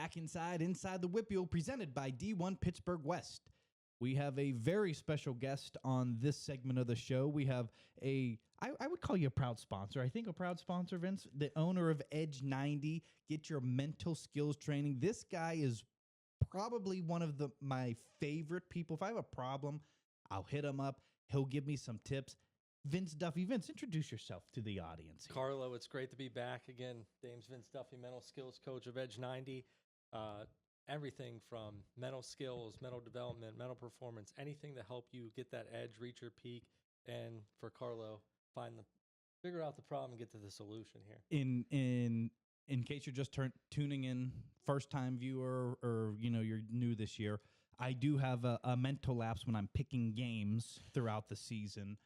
back inside the WPIAL, presented by D1 Pittsburgh West. We have a very special guest on this segment of the show. We have I would call you a proud sponsor. I think a proud sponsor, Vince, the owner of Edge 90. Get your mental skills training. This guy is probably one of my favorite people. If I have a problem, I'll hit him up. He'll give me some tips. Vince Duffy. Vince, introduce yourself to the audience here. Carlo, it's great to be back again. Dame's Vince Duffy, mental skills coach of Edge 90. Everything from mental skills, mental development, mental performance, anything to help you get that edge, reach your peak, and for Carlo, figure out the problem and get to the solution here. In case you're just tuning in, first time viewer, or you're new this year, I do have a mental lapse when I'm picking games throughout the season.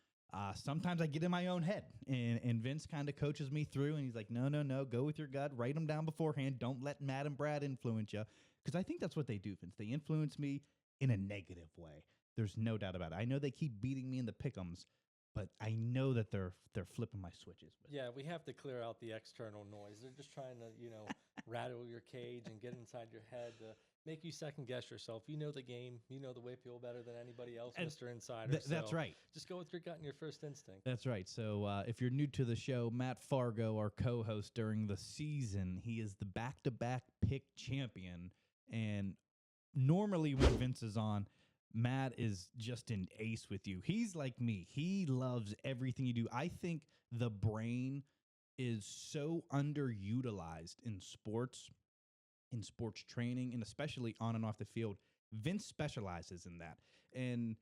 Sometimes I get in my own head, and Vince kind of coaches me through, and he's like, no, go with your gut, write them down beforehand, don't let Matt and Brad influence you, because I think that's what they do, Vince. They influence me in a negative way. There's no doubt about it. I know they keep beating me in the pick'ems, but I know that they're flipping my switches. Yeah, we have to clear out the external noise. They're just trying to, rattle your cage and get inside your head to make you second guess yourself. You know the game. You know the WPIAL better than anybody else, Mr. Insider. That's right. Just go with your gut and your first instinct. That's right. So if you're new to the show, Matt Fargo, our co-host during the season, he is the back-to-back pick champion. And normally when Vince is on, Matt is just an ace with you. He's like me. He loves everything you do. I think the brain is so underutilized in sports training, and especially on and off the field. Vince specializes in that. And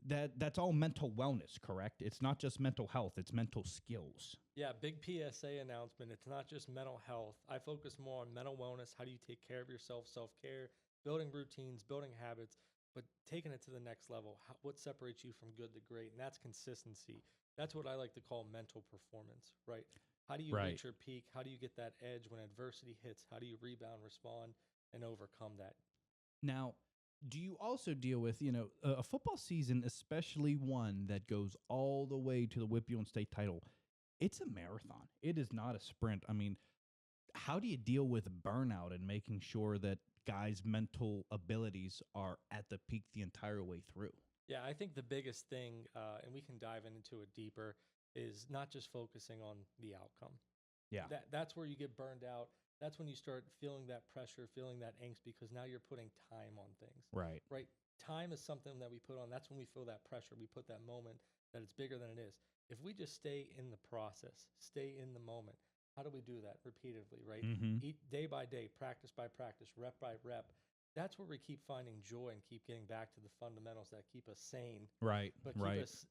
that's all mental wellness, correct? It's not just mental health, it's mental skills. Yeah, big PSA announcement. It's not just mental health. I focus more on mental wellness. How do you take care of yourself, self-care, building routines, building habits, but taking it to the next level. What separates you from good to great? And that's consistency. That's what I like to call mental performance, right? How do you reach your peak? How do you get that edge when adversity hits? How do you rebound, respond, and overcome that? Now, do you also deal with, a football season, especially one that goes all the way to the WPIAL and state title? It's a marathon. It is not a sprint. I mean, how do you deal with burnout and making sure that guys' mental abilities are at the peak the entire way through? Yeah, I think the biggest thing, and we can dive into it deeper, is not just focusing on the outcome. Yeah. That's where you get burned out. That's when you start feeling that pressure, feeling that angst, because now you're putting time on things. Right. Time is something that we put on. That's when we feel that pressure. We put that moment that it's bigger than it is. If we just stay in the process, stay in the moment, how do we do that repeatedly, right? Mm-hmm. Eat day by day, practice by practice, rep by rep. That's where we keep finding joy and keep getting back to the fundamentals that keep us sane. Right. But keep us,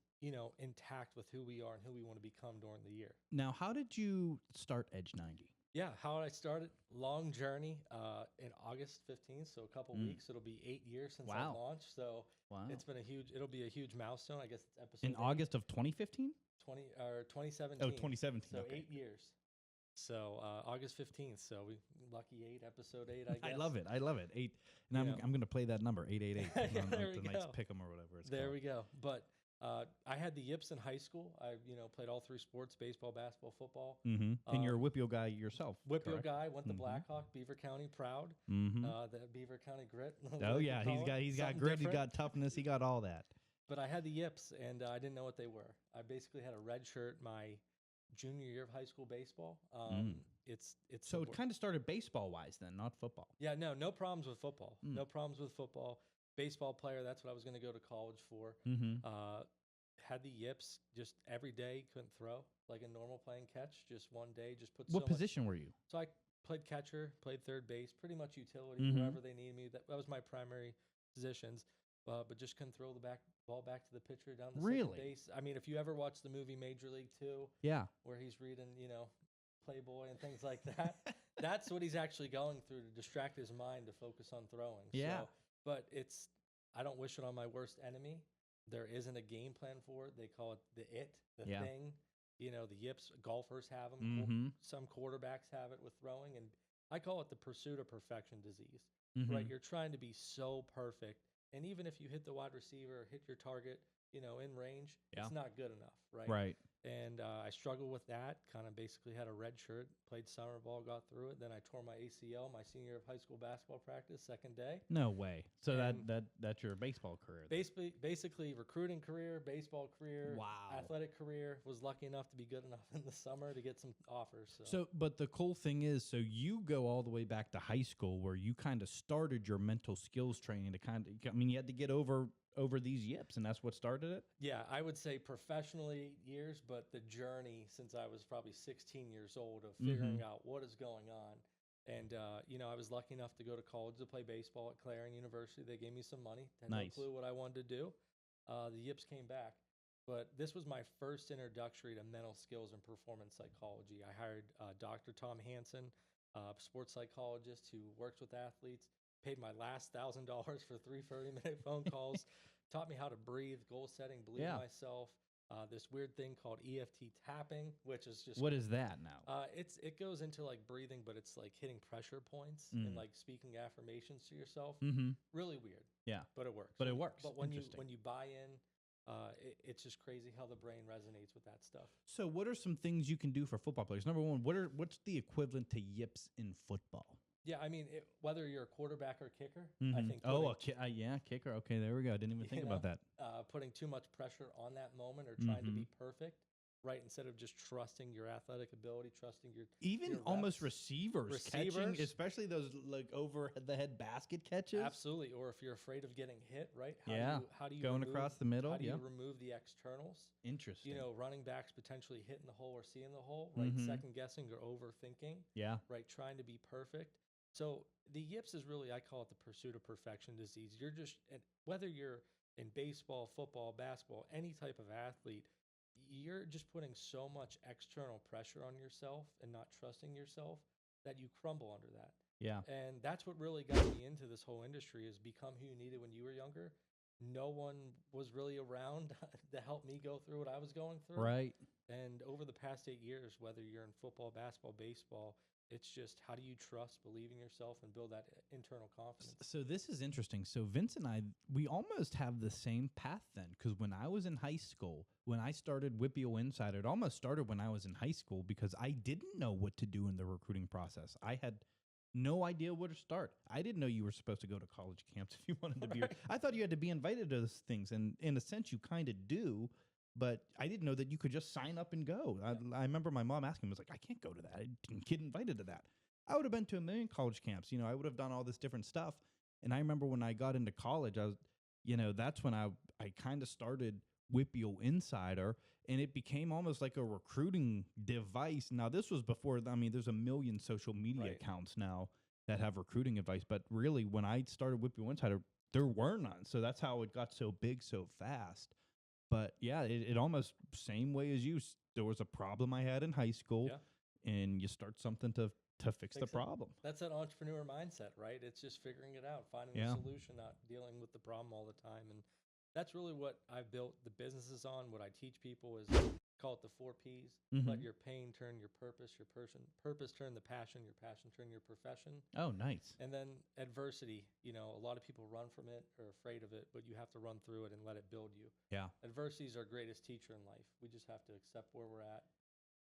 intact with who we are and who we want to become during the year. Now, how did you start Edge 90? Yeah, how I started, long journey in August 15th, so a couple weeks. It'll be 8 years since I launched, so it'll be a huge milestone. I guess it's episode in 8. August of 2015? 2017. Oh, 2017. So okay. 8 years. So August 15th. So lucky 8, episode 8. I guess. I love it. 8, and I'm going to play that number 888. There we tonight's go. pick'em or whatever it's there called. we go. But I had the yips in high school. I played all 3 sports: baseball, basketball, football. Mm-hmm. And you're a WPIAL guy yourself. WPIAL guy. Went to Blackhawk, Beaver County, proud. Mm-hmm. The Beaver County grit. Oh yeah, he's got grit. He's got toughness. He got all that. But I had the yips, and I didn't know what they were. I basically had a red shirt my junior year of high school baseball. It's so it kind of started baseball wise then, not football. Yeah, no problems with football. No problems with football. Baseball player, that's what I was going to go to college for. Mm-hmm. Had the yips, just every day, couldn't throw like a normal playing catch. Just one day, just put. What position were you? So I played catcher, played third base, pretty much utility, wherever they needed me. That was my primary positions. But just couldn't throw the ball back to the pitcher down the second base. I mean, if you ever watch the movie Major League 2, where he's reading, Playboy and things like that, that's what he's actually going through to distract his mind to focus on throwing. Yeah. So, but I don't wish it on my worst enemy. There isn't a game plan for it. They call it the thing. The yips, golfers have them. Mm-hmm. Some quarterbacks have it with throwing. And I call it the pursuit of perfection disease, mm-hmm. right? You're trying to be so perfect. And even if you hit the wide receiver or hit your target, in range, it's not good enough, right? Right. And I struggled with that, kind of basically had a red shirt, played summer ball, got through it. Then I tore my ACL my senior year of high school basketball practice, second day. No way. So And that's your baseball career. Then. Basically recruiting career, baseball career, Wow. athletic career. Was lucky enough to be good enough in the summer to get some offers. So, but the cool thing is, so you go all the way back to high school where you kind of started your mental skills training to you had to get over these yips, and that's what started it? Yeah, I would say professionally 8 years, but the journey since I was probably 16 years old of figuring out what is going on. And, I was lucky enough to go to college to play baseball at Clarion University. They gave me some money. Had no clue what I wanted to do. The yips came back. But this was my first introductory to mental skills and performance psychology. I hired Dr. Tom Hansen, a sports psychologist who works with athletes, paid my last $1,000 for 3 30-minute phone calls, taught me how to breathe, goal setting, believe in myself. This weird thing called EFT tapping, which is just... What is that now? It goes into like breathing, but it's like hitting pressure points and like speaking affirmations to yourself. Really weird. Yeah. But it works. But it works. But when you buy in, it's just crazy how the brain resonates with that stuff. So what are some things you can do for football players? Number one, what's the equivalent to yips in football? Yeah, I mean, whether you're a quarterback or kicker, I think. Kicker. Okay, there we go. I didn't even think about that. Putting too much pressure on that moment or trying to be perfect, right? Instead of just trusting your athletic ability, trusting your almost receivers catching, especially those like over the head basket catches. Absolutely. Or if you're afraid of getting hit, right? How do you going across the middle? How do you remove the externals? Interesting. Running backs potentially hitting the hole or seeing the hole, right? Second guessing or overthinking. Yeah. Right. Trying to be perfect. So the yips is really, I call it the pursuit of perfection disease. You're just, whether you're in baseball, football, basketball, any type of athlete, you're just putting so much external pressure on yourself and not trusting yourself that you crumble under that. Yeah. And that's what really got me into this whole industry, is become who you needed when you were younger. No one was really around to help me go through what I was going through. Right. And over the past 8 years, whether you're in football, basketball, baseball, it's just how do you trust, believe in yourself, and build that internal confidence. So this is interesting. So Vince and I, we almost have the same path then, because when I was in high school, when I started WPIAL Insider, it almost started when I was in high school because I didn't know what to do in the recruiting process. I had no idea where to start. I didn't know you were supposed to go to college camps if you wanted to be. I thought you had to be invited to those things, and in a sense, you kind of do. But I didn't know that you could just sign up and go. I remember my mom asking me, was like, I can't go to that. I didn't get invited to that. I would have been to a million college camps. I would have done all this different stuff. And I remember when I got into college, that's when I kind of started WPIAL Insider, and it became almost like a recruiting device. Now, this was before, there's a million social media accounts now that have recruiting advice. But really, when I started WPIAL Insider, there were none. So that's how it got so big so fast. But yeah, it almost same way as you. There was a problem I had in high school, and you start something to fix the problem. That's that entrepreneur mindset, right? It's just figuring it out, finding a solution, not dealing with the problem all the time. And that's really what I've built the businesses on. What I teach people is call it the 4 Ps. Let your pain turn your purpose turn the passion, your passion turn your profession. Oh, nice. And then adversity, a lot of people run from it or afraid of it, but you have to run through it and let it build you. Yeah. Adversity is our greatest teacher in life. We just have to accept where we're at,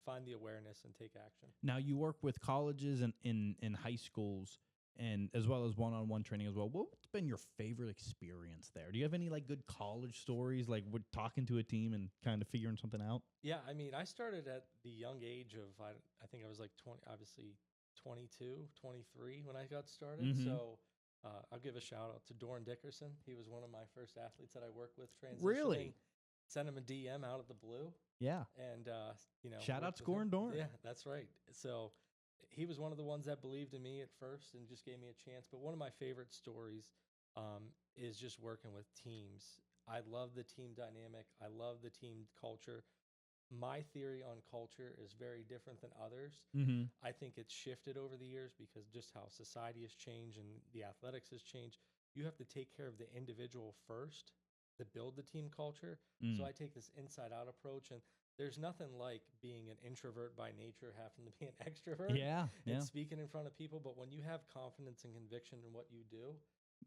find the awareness, and take action. Now, you work with colleges and in high schools, and as well as one-on-one training as well. What's been your favorite experience there? Do you have any like good college stories, like with talking to a team and kind of figuring something out? Yeah, I started at the young age of, I think I was like 20, obviously 22, 23 when I got started. So I'll give a shout out to Doran Dickerson. He was one of my first athletes that I worked with. Really? Sent him a DM out of the blue. Yeah. And, shout out Scoring Doran. Yeah, that's right. So he was one of the ones that believed in me at first and just gave me a chance. But one of my favorite stories is just working with teams. I love the team dynamic. I love the team culture. My theory on culture is very different than others. I think it's shifted over the years because just how society has changed and the athletics has changed. You have to take care of the individual first to build the team culture. So I take this inside out approach, and there's nothing like being an introvert by nature, having to be an extrovert and speaking in front of people. But when you have confidence and conviction in what you do,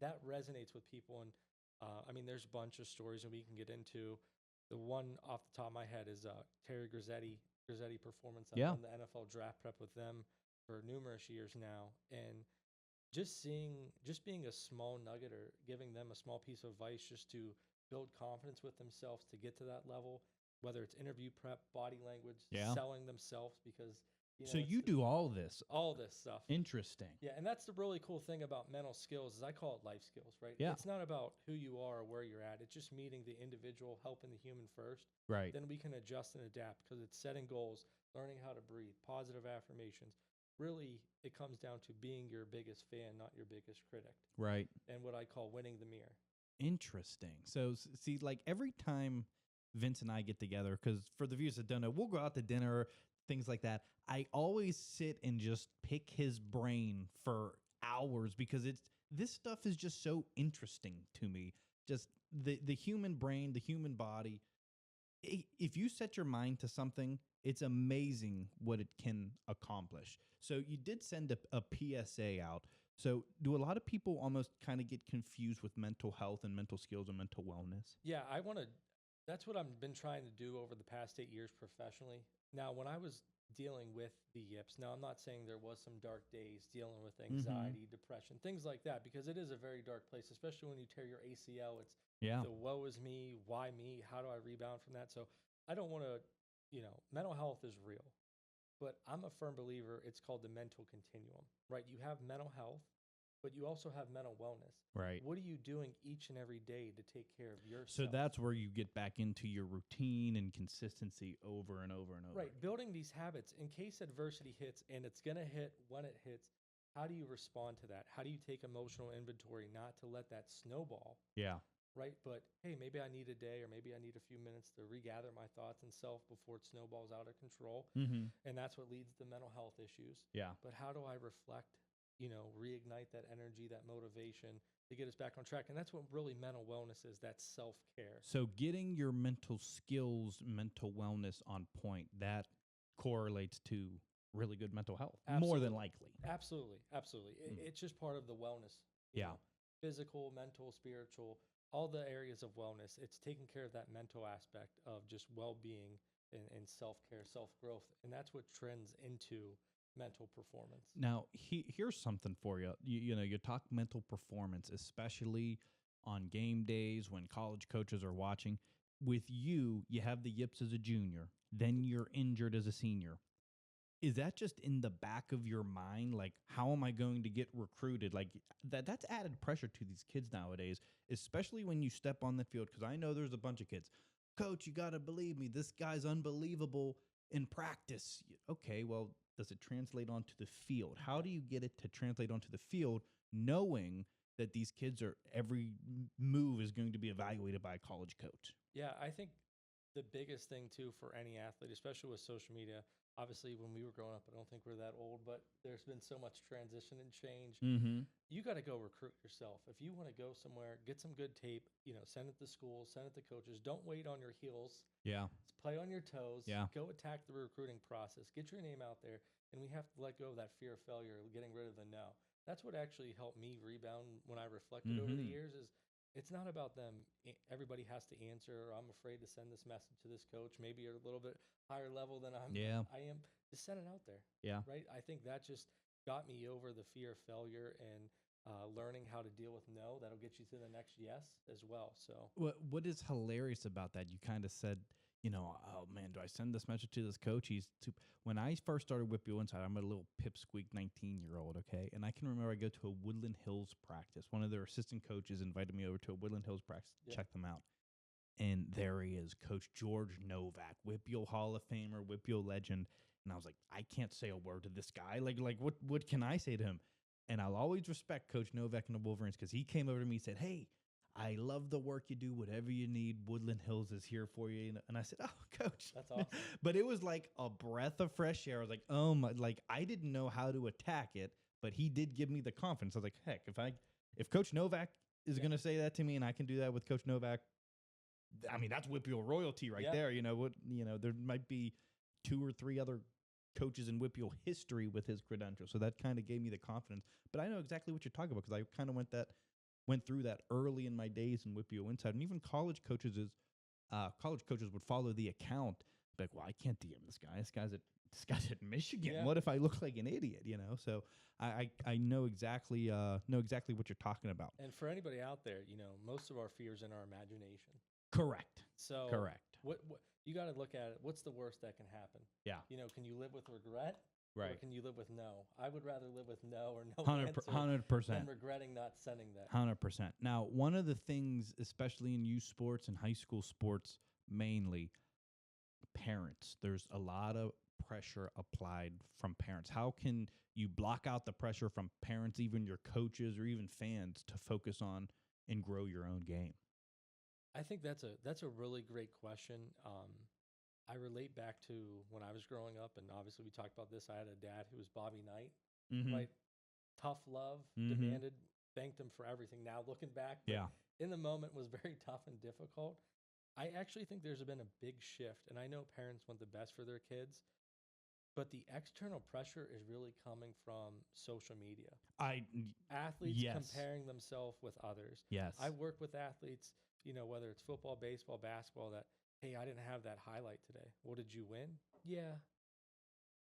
that resonates with people. And there's a bunch of stories that we can get into. The one off the top of my head is Terry Grizzetti Performance. I've Yeah. done the NFL draft prep with them for numerous years now, and just being a small nugget or giving them a small piece of advice just to build confidence with themselves to get to that level, whether it's interview prep, body language, Yeah. selling themselves, because So you do all this. all this stuff. Interesting. Yeah, and that's the really cool thing about mental skills is I call it life skills, right? Yeah. It's not about who you are or where you're at. It's just meeting the individual, helping the human first. Right. Then we can adjust and adapt because it's setting goals, learning how to breathe, positive affirmations. Really, it comes down to being your biggest fan, not your biggest critic, Right. and what I call winning the mirror. Interesting. So see, like every time Vince and I get together, because for the viewers that don't know, we'll go out to dinner, things like that. I always sit and just pick his brain for hours because this stuff is just so interesting to me. Just the human brain, the human body. If you set your mind to something, it's amazing what it can accomplish. So you did send a PSA out. So do a lot of people almost kind of get confused with mental health and mental skills and mental wellness? Yeah, that's what I've been trying to do over the past 8 years professionally. Now, when I was dealing with the yips, now I'm not saying there was some dark days dealing with anxiety, depression, things like that, because it is a very dark place, especially when you tear your ACL. It's Yeah. the woe is me, why me, how do I rebound from that? So I don't want to, mental health is real, but I'm a firm believer it's called the mental continuum, right? You have mental health, but you also have mental wellness. Right. What are you doing each and every day to take care of yourself? So that's where you get back into your routine and consistency over and over and over. Right. Building these habits in case adversity hits, and it's going to hit when it hits. How do you respond to that? How do you take emotional inventory not to let that snowball? Yeah. Right. But hey, maybe I need a day or maybe I need a few minutes to regather my thoughts and self before it snowballs out of control. Mm-hmm. And that's what leads to mental health issues. Yeah. But how do I reflect, reignite that energy, that motivation to get us back on track? And that's what really mental wellness is, that self-care. So getting your mental skills, mental wellness on point, that correlates to really good mental health, more than likely. Absolutely. It's just part of the wellness. Physical, mental, spiritual, all the areas of wellness. It's taking care of that mental aspect of just well-being and self-care, self-growth. And that's what trends into mental performance. Now, here's something for you. You talk mental performance, especially on game days when college coaches are watching. With you have the yips as a junior, then you're injured as a senior. Is that just in the back of your mind? Like, how am I going to get recruited? Like that's added pressure to these kids nowadays, especially when you step on the field. Because I know there's a bunch of kids. Coach, you got to believe me. This guy's unbelievable in practice. Okay, well, does it translate onto the field? How do you get it to translate onto the field knowing that these kids every move is going to be evaluated by a college coach? Yeah, I think the biggest thing too for any athlete, especially with social media, obviously when we were growing up, I don't think we're that old, but there's been so much transition and change. Mm-hmm. You got to go recruit yourself. If you want to go somewhere, get some good tape, send it to schools, send it to coaches. Don't wait on your heels. Yeah. Play on your toes. Yeah. Go attack the recruiting process. Get your name out there. And we have to let go of that fear of failure, getting rid of the no. That's what actually helped me rebound when I reflected over the years is it's not about them. Everybody has to answer, or I'm afraid to send this message to this coach. Maybe you're a little bit higher level than I am. Just send it out there. Yeah. Right. I think that just got me over the fear of failure and learning how to deal with no. That'll get you to the next yes as well. So what is hilarious about that? You kind of said, oh man, do I send this message to this coach? When I first started WPIAL Insider, I'm a little pipsqueak 19-year-old, okay? And I can remember I go to a Woodland Hills practice. One of their assistant coaches invited me over to a Woodland Hills practice to check them out. And there he is, Coach George Novak, WPIAL Hall of Famer, WPIAL legend. And I was like, I can't say a word to this guy. Like what can I say to him? And I'll always respect Coach Novak and the Wolverines because he came over to me and said, hey, I love the work you do. Whatever you need, Woodland Hills is here for you. And I said, oh, Coach. That's awesome. But it was like a breath of fresh air. I was like, oh my, like I didn't know how to attack it, but he did give me the confidence. I was like, heck, if Coach Novak is going to say that to me and I can do that with Coach Novak, I mean, that's WPIAL royalty right there. There might be 2 or 3 other coaches in WPIAL history with his credentials. So that kind of gave me the confidence. But I know exactly what you're talking about because I kind of went through that early in my days in WPIAL Insider. And even college coaches college coaches would follow the account, like, well, I can't DM this guy. This guy's at Michigan. Yeah. What if I look like an idiot? You know, so I know exactly what you're talking about. And for anybody out there, most of our fears in our imagination. Correct. So Correct. What you got to look at it. What's the worst that can happen? Yeah. Can you live with regret? Right. Or can you live with no? I would rather live with no or no 100%. than regretting not sending that. 100%. Now, one of the things, especially in youth sports and high school sports, mainly parents. There's a lot of pressure applied from parents. How can you block out the pressure from parents, even your coaches or even fans, to focus on and grow your own game? I think that's a really great question. I relate back to when I was growing up, and obviously we talked about this. I had a dad who was Bobby Knight, right? Tough love, demanded, thanked him for everything. Now looking back, in the moment was very tough and difficult. I actually think there's been a big shift, and I know parents want the best for their kids, but the external pressure is really coming from social media. Athletes comparing themselves with others. Yes. I work with athletes, whether it's football, baseball, basketball, that, hey, I didn't have that highlight today. Well, did you win? Yeah.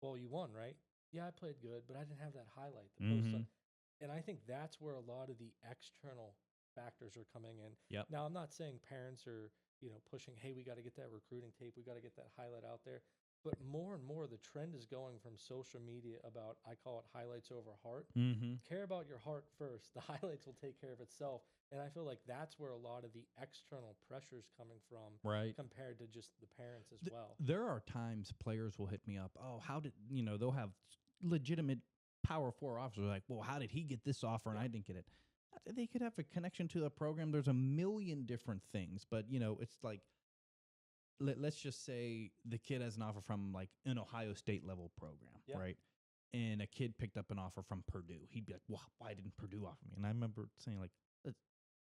Well, you won, right? Yeah, I played good, but I didn't have that highlight. And I think that's where a lot of the external factors are coming in. Yep. Now, I'm not saying parents are, pushing, hey, we got to get that recruiting tape. We got to get that highlight out there. But more and more, the trend is going from social media about, I call it highlights over heart. Care about your heart first. The highlights will take care of itself. And I feel like that's where a lot of the external pressure is coming from, right, compared to just the parents as well. There are times players will hit me up. Oh, how did, they'll have legitimate Power 4 officers like, well, how did he get this offer and I didn't get it? They could have a connection to the program. There's a million different things, but, it's like, let's just say the kid has an offer from like an Ohio State level program, right? And a kid picked up an offer from Purdue. He'd be like, well, why didn't Purdue offer me? And I remember saying, like,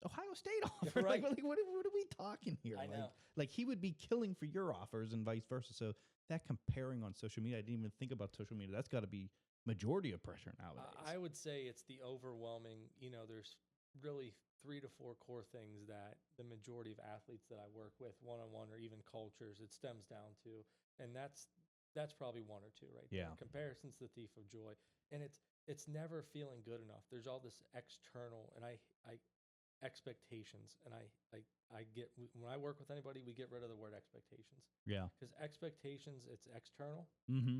Ohio State offer. Right. Like what are we talking here? I know. Like he would be killing for your offers and vice versa. So that comparing on social media, I didn't even think about social media. That's got to be majority of pressure nowadays. I would say it's the overwhelming, there's really 3 to 4 core things that the majority of athletes that I work with one-on-one or even cultures, it stems down to, and that's probably 1 or 2 right there. Comparison's the thief of joy. And it's never feeling good enough. There's all this external, and I expectations, and I get, when I work with anybody, we get rid of the word expectations. Yeah. Because expectations, it's external.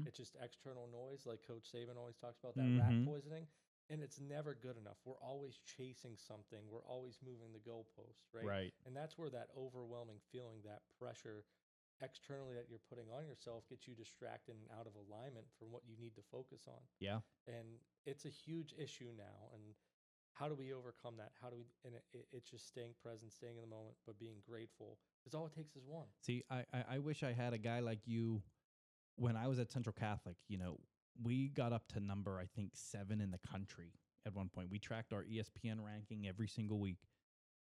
It's just external noise, like Coach Saban always talks about, that rat poisoning. And it's never good enough. We're always chasing something. We're always moving the goalpost, right? Right. And that's where that overwhelming feeling, that pressure externally that you're putting on yourself, gets you distracted and out of alignment from what you need to focus on. Yeah. And it's a huge issue now. And how do we overcome that? And it's just staying present, staying in the moment, but being grateful. Because all it takes is one. See, I wish I had a guy like you when I was at Central Catholic. We got up to number, I think, 7 in the country at one point. We tracked our ESPN ranking every single week.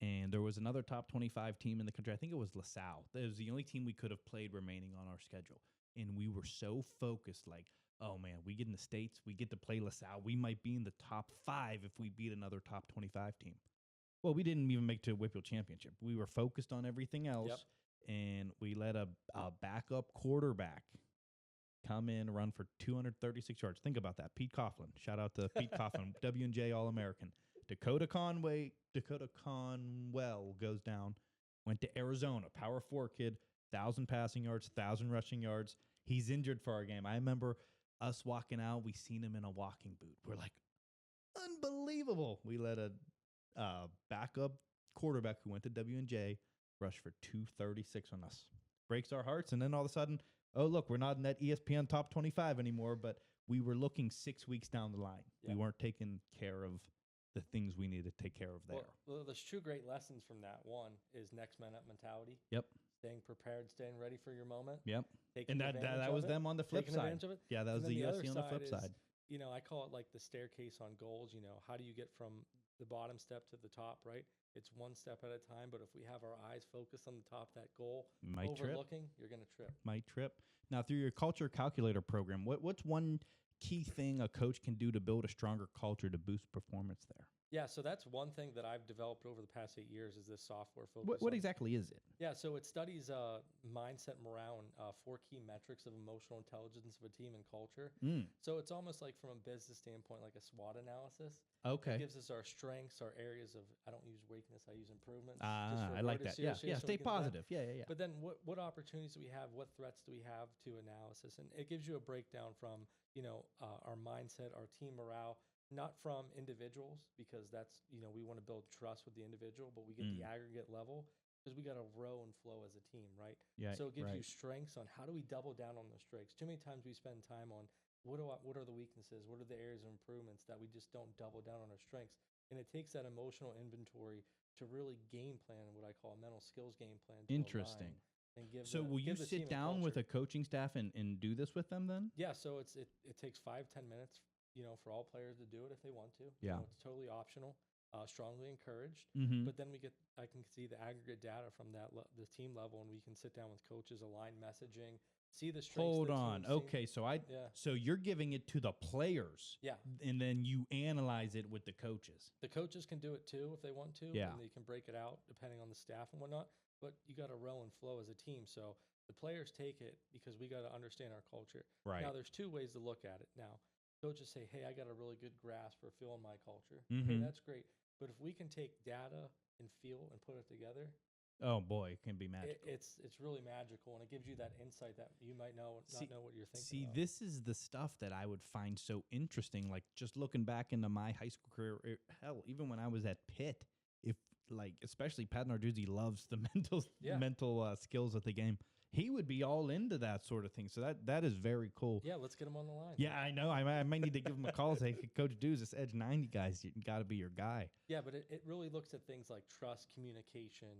And there was another top 25 team in the country. I think it was LaSalle. It was the only team we could have played remaining on our schedule. And we were so focused, like, oh, man, we get in the States, we get to play LaSalle. We might be in the top 5 if we beat another top 25 team. Well, we didn't even make it to a WPIAL championship. We were focused on everything else, and we let a backup quarterback come in, run for 236 yards. Think about that. Pete Coughlin. Shout out to Pete Coughlin, W&J All-American. Dakota Conwell goes down, went to Arizona, Power 4 kid, 1,000 passing yards, 1,000 rushing yards. He's injured for our game. I remember us walking out. We seen him in a walking boot. We're like, unbelievable. We let a backup quarterback who went to W&J rush for 236 on us. Breaks our hearts, and then all of a sudden, oh, look, we're not in that ESPN top 25 anymore, but we were looking 6 weeks down the line. We weren't taking care of the things we needed to take care of there. Well, there's 2 great lessons from that. One is next man up mentality. Yep. Staying prepared, staying ready for your moment. Yep. And that was them on the flip side. Yeah, that was the USC on the flip side. I call it like the staircase on goals. How do you get from the bottom step to the top, right? It's one step at a time, but if we have our eyes focused on the top, that goal, overlooking, you're going to trip. Might trip. Now, through your culture calculator program, what's one key thing a coach can do to build a stronger culture to boost performance there? Yeah, so that's one thing that I've developed over the past 8 years is this software focus. What exactly is it? Yeah, so it studies mindset, morale, and 4 key metrics of emotional intelligence of a team and culture. Mm. So it's almost like from a business standpoint, like a SWOT analysis. Okay. It gives us our strengths, our areas of, I don't use weakness, I use improvements. I like that. Yeah, yeah. Stay positive. Yeah. But then what opportunities do we have? What threats do we have to analysis? And it gives you a breakdown from, our mindset, our team morale, not from individuals, because that's, we want to build trust with the individual, but we get the aggregate level because we got to row and flow as a team, right? Yeah. So it gives you strengths on how do we double down on the strengths. Too many times we spend time on what are the weaknesses? What are the areas of improvements that we just don't double down on our strengths? And it takes that emotional inventory to really game plan, what I call a mental skills game plan. Interesting. And give so will you sit down with a coaching staff and do this with them then? Yeah, so it takes 5-10 minutes, for all players to do it if they want to. Yeah. It's totally optional, strongly encouraged. Mm-hmm. But then I can see the aggregate data from the team level, and we can sit down with coaches, align messaging, see the strengths. Hold on. Okay, so you're giving it to the players. Yeah. And then you analyze it with the coaches. The coaches can do it too if they want to. Yeah. And they can break it out depending on the staff and whatnot. But you got to row and flow as a team. So the players take it because we got to understand our culture. Right. Now, there's 2 ways to look at it. Now, coaches say, hey, I got a really good grasp or feel in my culture. Mm-hmm. Hey, that's great. But if we can take data and feel and put it together, oh boy, it can be magical. It's really magical, and it gives you that insight that you might not know what you're thinking. See, this is the stuff that I would find so interesting. Like just looking back into my high school career, hell, even when I was at Pitt, especially Pat Narduzzi loves the mental skills of the game. He would be all into that sort of thing. So that is very cool. Yeah, let's get him on the line. Yeah, I know. I might need to give him a call. Say, hey, Coach Dews, this Edge 90 guys, you got to be your guy. Yeah, but it really looks at things like trust, communication.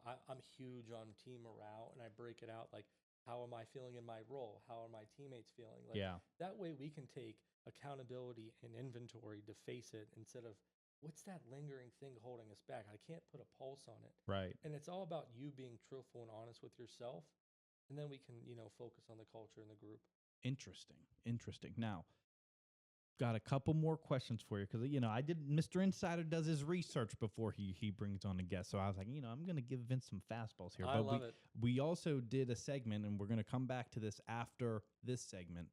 I'm huge on team morale, and I break it out like, how am I feeling in my role? How are my teammates feeling? Like, yeah. That way we can take accountability and inventory to face it instead of, what's that lingering thing holding us back? I can't put a pulse on it. Right. And it's all about you being truthful and honest with yourself. And then we can, focus on the culture in the group. Interesting. Now, got a couple more questions for you because, Mr. Insider does his research before he brings on a guest. So I was like, I'm going to give Vince some fastballs here. I love it. We also did a segment, and we're going to come back to this after this segment.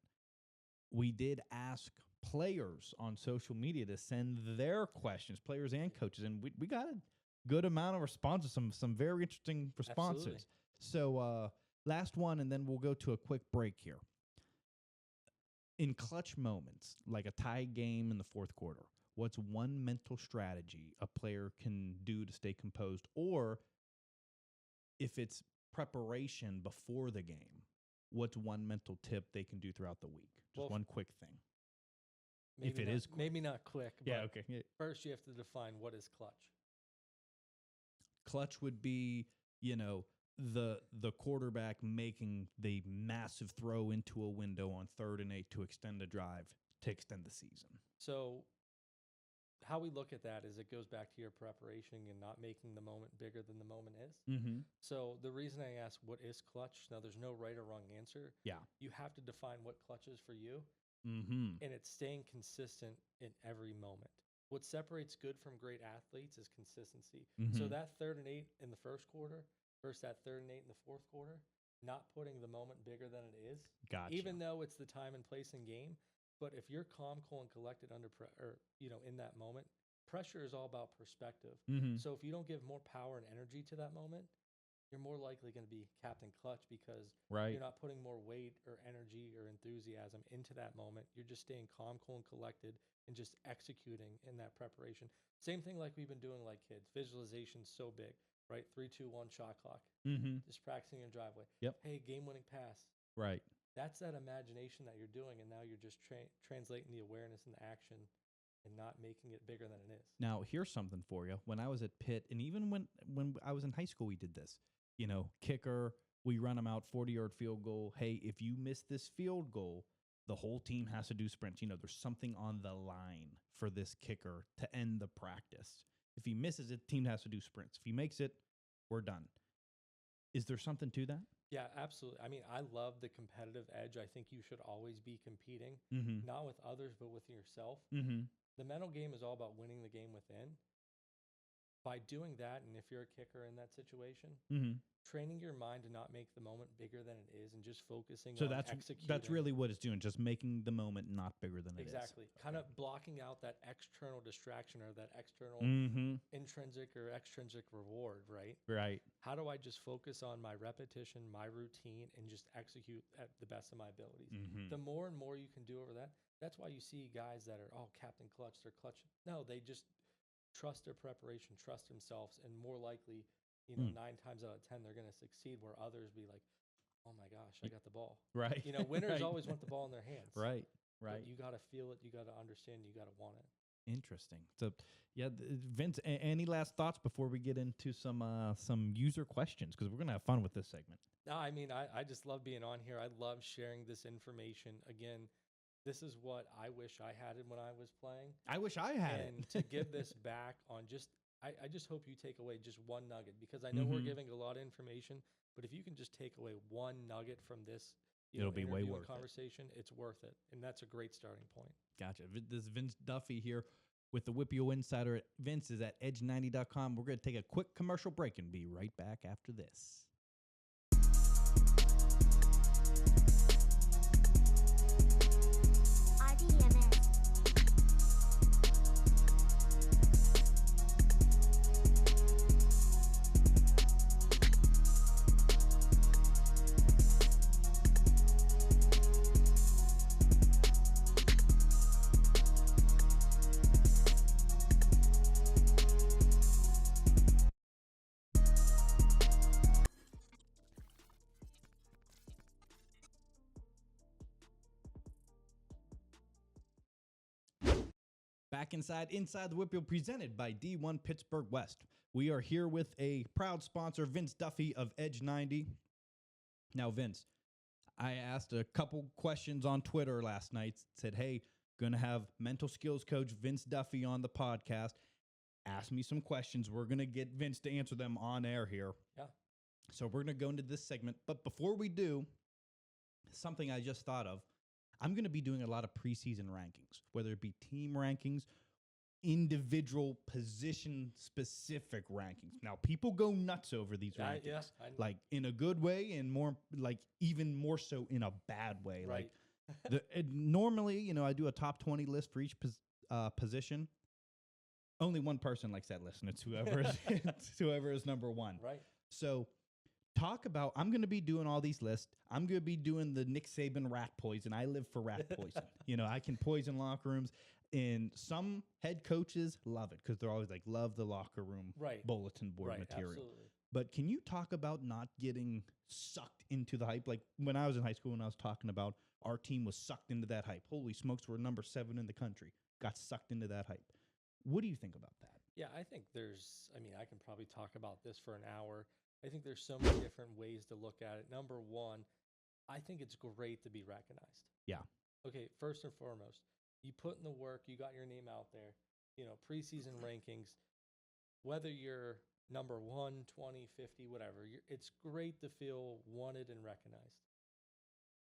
We did ask players on social media to send their questions, players and coaches, and we got a good amount of responses, some very interesting responses. Absolutely. So last one, and then we'll go to a quick break here. In clutch moments, like a tie game in the fourth quarter, what's one mental strategy a player can do to stay composed? Or if it's preparation before the game, what's one mental tip they can do throughout the week? Just one quick thing. If it is quick. Maybe not quick. Yeah, okay. Yeah. First, you have to define what is clutch. Clutch would be, the quarterback making the massive throw into a window on 3rd and 8 to extend a drive, to extend the season. So how we look at that is it goes back to your preparation and not making the moment bigger than the moment is. Mm-hmm. So the reason I ask what is clutch, now there's no right or wrong answer. Yeah. You have to define what clutch is for you. Mm-hmm. And it's staying consistent in every moment. What separates good from great athletes is consistency. Mm-hmm. So that 3rd and 8 in the first quarter versus that 3rd and 8 in the fourth quarter, not putting the moment bigger than it is. Gotcha. Even though it's the time and place in game. But if you're calm, cool, and collected under in that moment, pressure is all about perspective. Mm-hmm. So if you don't give more power and energy to that moment, you're more likely going to be Captain Clutch because you're not putting more weight or energy or enthusiasm into that moment. You're just staying calm, cool, and collected and just executing in that preparation. Same thing like we've been doing like kids. Visualization's so big, right? 3, 2, 1 shot clock. Mm-hmm. Just practicing your driveway. Yep. Hey, game-winning pass. Right. That's that imagination that you're doing, and now you're just translating the awareness into action and not making it bigger than it is. Now, here's something for you. When I was at Pitt, and even when I was in high school, we did this. Kicker, we run them out, 40-yard field goal. Hey, if you miss this field goal, the whole team has to do sprints. There's something on the line for this kicker to end the practice. If he misses it, the team has to do sprints. If he makes it, we're done. Is there something to that? Yeah, absolutely. I mean, I love the competitive edge. I think you should always be competing, Mm-hmm. not with others, but with yourself. Mm-hmm. The mental game is all about winning the game within. By doing that, and if you're a kicker in that situation, training your mind to not make the moment bigger than it is and just focusing on executing. That's really what it's doing, just making the moment not bigger than it is. Exactly. Kind of blocking out that external distraction or that external intrinsic or extrinsic reward, right? Right. How do I just focus on my repetition, my routine, and just execute at the best of my abilities? The more and more you can do over that, that's why you see guys that are, Captain Clutch, they're clutch. No, they just trust their preparation, trust themselves, and more likely, 9 times out of 10, they're going to succeed, where others be like, oh my gosh, I got the ball. Right. Winners always want the ball in their hands. Right. But you got to feel it. You got to understand. You got to want it. Interesting. So, yeah, Vince, any last thoughts before we get into some user questions? Because we're going to have fun with this segment. No, I mean, I just love being on here. I love sharing this information. Again, this is what I wish I had when I was playing. I wish I had it. And to give this back on just, I just hope you take away just one nugget, because I know we're giving a lot of information, but if you can just take away one nugget from this, it'll be way worth conversation, it's worth it. And that's a great starting point. Gotcha. This is Vince Duffy here with the WPIAL Insider. Vince is at edge90.com. We're going to take a quick commercial break and be right back after this. Back inside the WPIAL, presented by D1 Pittsburgh West. We are here with a proud sponsor, Vince Duffy of Edge 90. Now, Vince, I asked a couple questions on Twitter last night. Said, hey, going to have mental skills coach Vince Duffy on the podcast. Ask me some questions. We're going to get Vince to answer them on air here. Yeah. So we're going to go into this segment. But before we do, something I just thought of. I'm going to be doing a lot of preseason rankings, whether it be team rankings, individual position-specific rankings. Now, people go nuts over these rankings, like in a good way and more, like even more so in a bad way. Right. Like normally, I do a top 20 list for each position. Only one person likes that list, and it's whoever is number one. Right. So I'm going to be doing all these lists. I'm going to be doing the Nick Saban rat poison. I live for rat poison. I can poison locker rooms. And some head coaches love it because they're always like, love the locker room bulletin board material. Absolutely. But can you talk about not getting sucked into the hype? Like when I was in high school, when I was talking about our team was sucked into that hype. Holy smokes, we're number 7 in the country. Got sucked into that hype. What do you think about that? Yeah, I think I can probably talk about this for an hour. I think there's so many different ways to look at it. Number one, I think it's great to be recognized. Yeah. Okay, first and foremost, you put in the work, you got your name out there, preseason rankings, whether you're number 1, 20, 50, whatever, it's great to feel wanted and recognized.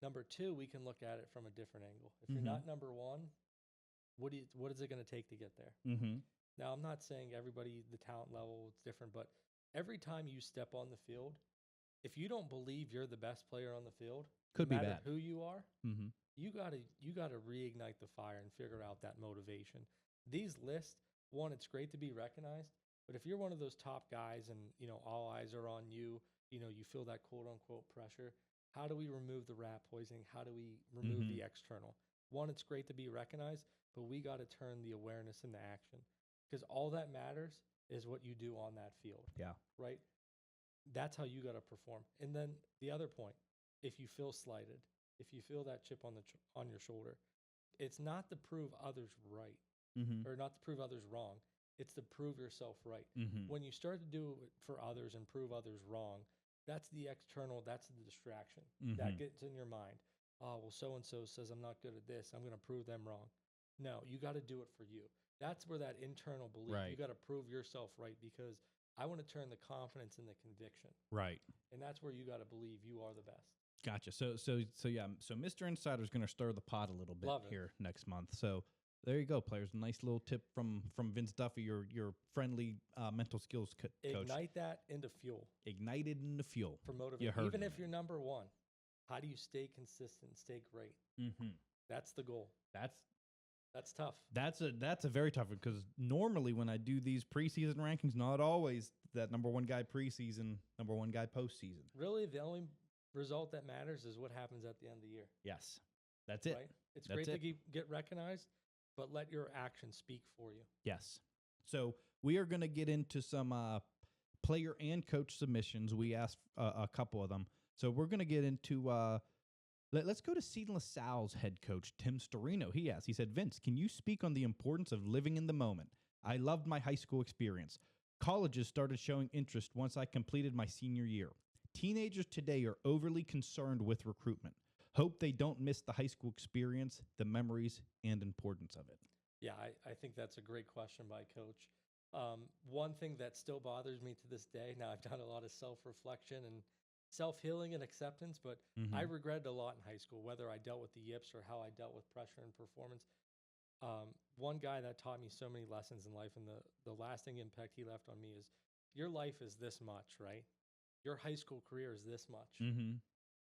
Number 2, we can look at it from a different angle. If you're not number 1, what is it going to take to get there? Now, I'm not saying everybody, the talent level, it's different, but every time you step on the field, if you don't believe you're the best player on the field, could no be matter bad. who you are, you gotta reignite the fire and figure out that motivation. These lists, one, it's great to be recognized, but if you're one of those top guys and all eyes are on you, you feel that quote unquote pressure. How do we remove the rat poisoning? How do we remove the external? One, it's great to be recognized, but we got to turn the awareness into action, because all that matters is what you do on that field. Yeah. Right? That's how you got to perform. And then the other point, if you feel slighted, if you feel that chip on your shoulder, it's not to prove others right or not to prove others wrong. It's to prove yourself right. When you start to do it for others and prove others wrong, that's the external, that's the distraction. That gets in your mind. Oh, well, so-and-so says I'm not good at this. I'm going to prove them wrong. No, you got to do it for you. That's where that internal belief, you got to prove yourself right, because I want to turn the confidence into conviction. Right. And that's where you got to believe you are the best. Gotcha. So yeah. So Mr. Insider is going to stir the pot a little bit here next month. So There you go, players. Nice little tip from Vince Duffy, your friendly mental skills coach. Ignite that into fuel Ignited into fuel. for You motivation. heard Even me, if man. you're number one, how do you stay consistent, stay great? Mm-hmm. That's the goal. That's tough. That's a very tough one because normally when I do these preseason rankings, not always that number one guy preseason, number one guy postseason. Really, the only result that matters is what happens at the end of the year. Yes, that's it. Right? It's That's great to it. get recognized, but let your actions speak for you. Yes. So we are going to get into some player and coach submissions. We asked a couple of them. So we're going to get into let's go to Seton LaSalle's head coach, Tim Storino. He asked, he said, Vince, can you speak on the importance of living in the moment? I loved my high school experience. Colleges started showing interest once I completed my senior year. Teenagers today are overly concerned with recruitment. Hope they don't miss the high school experience, the memories, and importance of it. Yeah, I think that's a great question by Coach. One thing that still bothers me to this day, now I've done a lot of self-reflection and self-healing and acceptance, but I regretted a lot in high school, whether I dealt with the yips or how I dealt with pressure and performance. One guy that taught me so many lessons in life, and the lasting impact he left on me is, your life is this much, right? Your high school career is this much. Mm-hmm.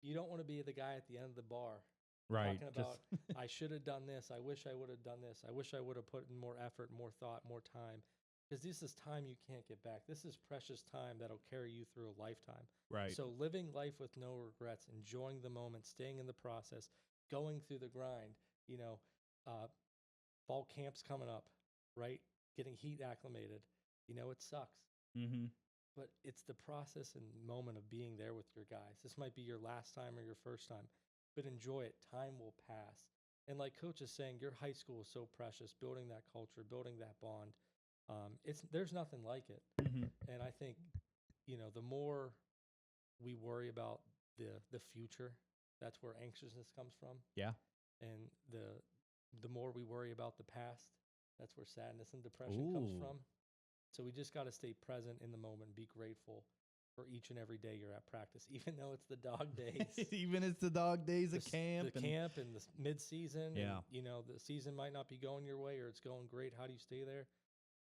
You don't want to be the guy at the end of the bar Right. talking about, I should have done this. I wish I would have done this. I wish I would have put in more effort, more thought, more time. Because this is time you can't get back. This is precious time that'll carry you through a lifetime. Right. So living life with no regrets, enjoying the moment, staying in the process, going through the grind, fall camp's coming up, right? Getting heat acclimated. It sucks. Mm-hmm. But it's the process and moment of being there with your guys. This might be your last time or your first time, but enjoy it. Time will pass. And like Coach is saying, your high school is so precious, building that culture, building that bond. There's nothing like it. Mm-hmm. And I think, the more we worry about the future, that's where anxiousness comes from. Yeah. And the more we worry about the past, that's where sadness and depression comes from. So we just got to stay present in the moment, be grateful for each and every day you're at practice, even though it's the dog days. Even it's the dog days of camp. The camp and the mid-season. Yeah. And, the season might not be going your way or it's going great. How do you stay there?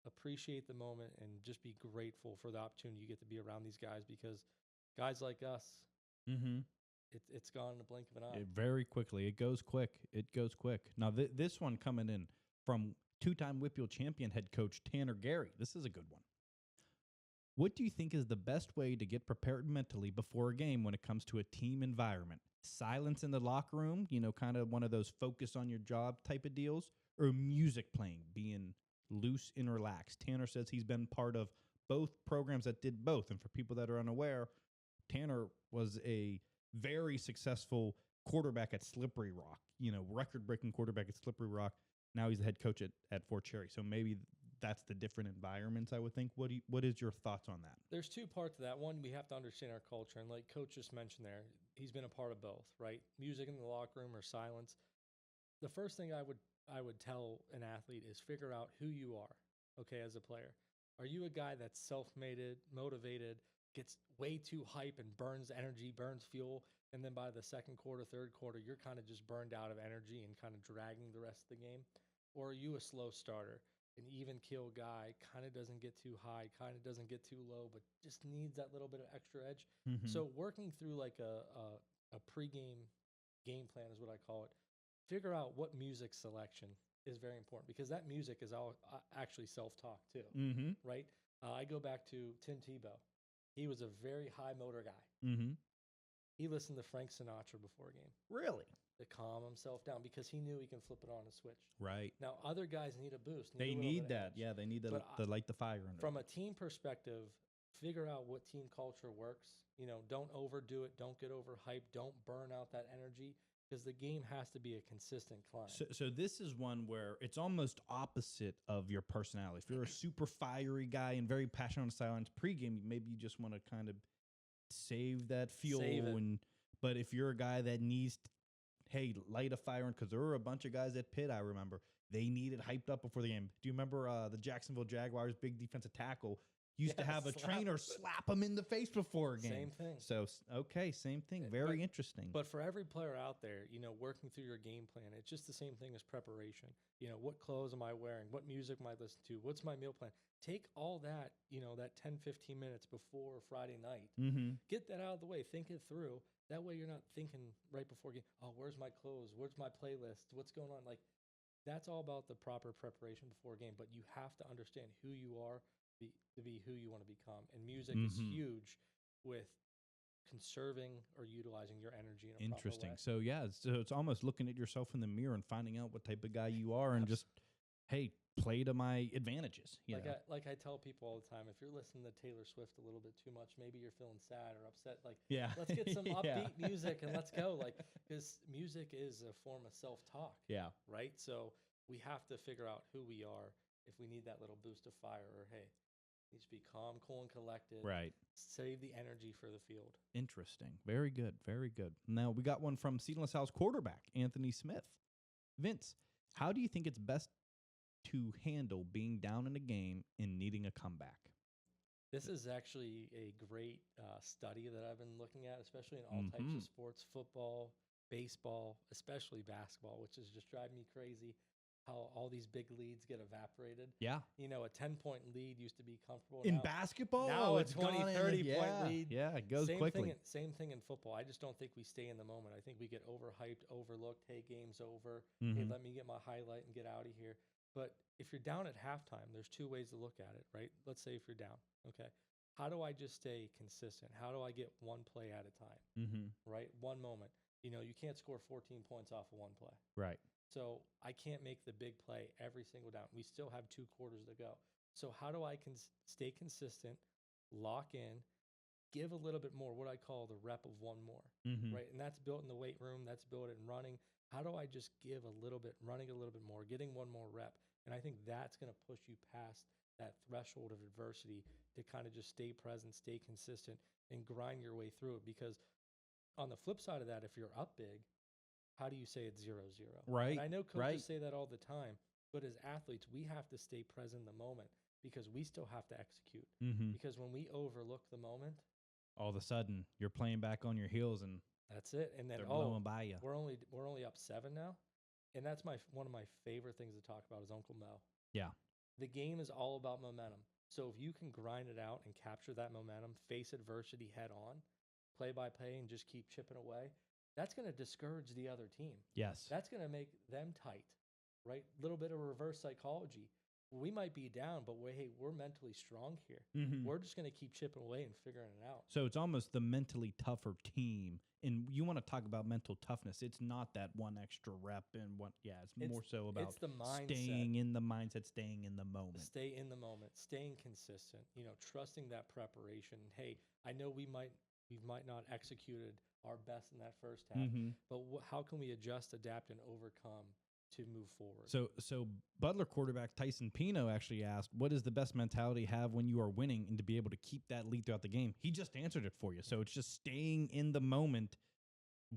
Appreciate the moment and just be grateful for the opportunity you get to be around these guys, because guys like us, it's gone in a blink of an eye. Very quickly. It goes quick. Now, this one coming in from two-time WPIAL champion head coach Tanner Gary. This is a good one. What do you think is the best way to get prepared mentally before a game when it comes to a team environment? Silence in the locker room, kind of one of those focus on your job type of deals, or music playing, being loose and relaxed? Tanner says he's been part of both programs that did both. And for people that are unaware, Tanner was a very successful quarterback at Slippery Rock, record-breaking quarterback at Slippery Rock. Now he's the head coach at Fort Cherry. So maybe that's the different environments, I would think. What is your thoughts on that? There's two parts to that. One, we have to understand our culture. And like Coach just mentioned there, he's been a part of both, right? Music in the locker room or silence. The first thing I would tell an athlete is figure out who you are, okay, as a player. Are you a guy that's self-made, motivated, gets way too hype and burns energy, burns fuel, and then by the second quarter, third quarter, you're kind of just burned out of energy and kind of dragging the rest of the game? Or are you a slow starter, an even keel guy, kind of doesn't get too high, kind of doesn't get too low, but just needs that little bit of extra edge? Mm-hmm. So working through like a pregame game plan is what I call it. Figure out what music selection is very important, because that music is all actually self-talk too, right? I go back to Tim Tebow. He was a very high motor guy. He listened to Frank Sinatra before a game. Really? To calm himself down, because he knew he can flip it on and switch. Right. Now, other guys need a boost. They need that. Yeah, they need to light the fire under. From a team perspective, figure out what team culture works. Don't overdo it. Don't get overhyped. Don't burn out that energy, because the game has to be a consistent climb. So this is one where it's almost opposite of your personality. If you're a super fiery guy and very passionate on silence pregame, maybe you just want to kind of save that fuel. But if you're a guy that needs to, hey, light a fire, because there were a bunch of guys at Pitt, I remember, they needed hyped up before the game. Do you remember the Jacksonville Jaguars' big defensive tackle? used to Yeah, have a slap. trainer slap them in the face before a game. Same thing. So, okay, same thing. Very interesting. But for every player out there, working through your game plan, it's just the same thing as preparation. What clothes am I wearing? What music am I listening to? What's my meal plan? Take all that, that 10, 15 minutes before Friday night. Mm-hmm. Get that out of the way. Think it through. That way you're not thinking right before game, oh, where's my clothes? Where's my playlist? What's going on? Like, that's all about the proper preparation before a game. But you have to understand who you are to be who you want to become. And music is huge with conserving or utilizing your energy in a Interesting. proper way. So it's almost looking at yourself in the mirror and finding out what type of guy you are and just, hey, play to my advantages. Like I tell people all the time, if you're listening to Taylor Swift a little bit too much, maybe you're feeling sad or upset. Like, let's get some upbeat music and let's go. Like, because music is a form of self-talk. Yeah. Right. So we have to figure out who we are. If we need that little boost of fire, or hey, needs to be calm, cool, and collected. Right. Save the energy for the field. Interesting. Very good. Very good. Now we got one from Seedless House quarterback Anthony Smith. Vince, how do you think it's best to handle being down in a game and needing a comeback? This is actually a great study that I've been looking at, especially in all types of sports, football, baseball, especially basketball, which is just driving me crazy how all these big leads get evaporated. Yeah. A 10-point lead used to be comfortable. In basketball? Now a 20, 30-point lead. Yeah, it goes quickly. Same thing in football. I just don't think we stay in the moment. I think we get overhyped, overlooked. Hey, game's over. Hey, let me get my highlight and get out of here. But if you're down at halftime, there's two ways to look at it, right? Let's say if you're down, okay, how do I just stay consistent? How do I get one play at a time, right? One moment. You can't score 14 points off of one play. Right. So I can't make the big play every single down. We still have 2 quarters to go. So how do I stay consistent, lock in, give a little bit more, what I call the rep of one more, right? And that's built in the weight room. That's built in running. How do I just give a little bit, running a little bit more, getting one more rep? And I think that's going to push you past that threshold of adversity to kind of just stay present, stay consistent, and grind your way through it. Because on the flip side of that, if you're up big, how do you say it's 0-0? Right. And I know coaches say that all the time, but as athletes, we have to stay present in the moment because we still have to execute. Because when we overlook the moment, all of a sudden you're playing back on your heels and that's it. And then they're blowing by you. We're only up 7 now, and that's one of my favorite things to talk about is Uncle Mel. Yeah. The game is all about momentum. So if you can grind it out and capture that momentum, face adversity head on, play by play, and just keep chipping away, that's going to discourage the other team. Yes. That's going to make them tight, right? A little bit of reverse psychology. We might be down, but we're mentally strong here. We're just going to keep chipping away and figuring it out. So it's almost the mentally tougher team. And you want to talk about mental toughness. It's not that one extra rep and one. Yeah, it's more so about the mindset. Staying in the mindset, staying in the moment. Stay in the moment, staying consistent, trusting that preparation. Hey, I know we might not executed our best in that first half, but how can we adjust, adapt, and overcome to move forward? So Butler quarterback Tyson Pino actually asked, what is the best mentality to have when you are winning and to be able to keep that lead throughout the game? He just answered it for you. So it's just staying in the moment,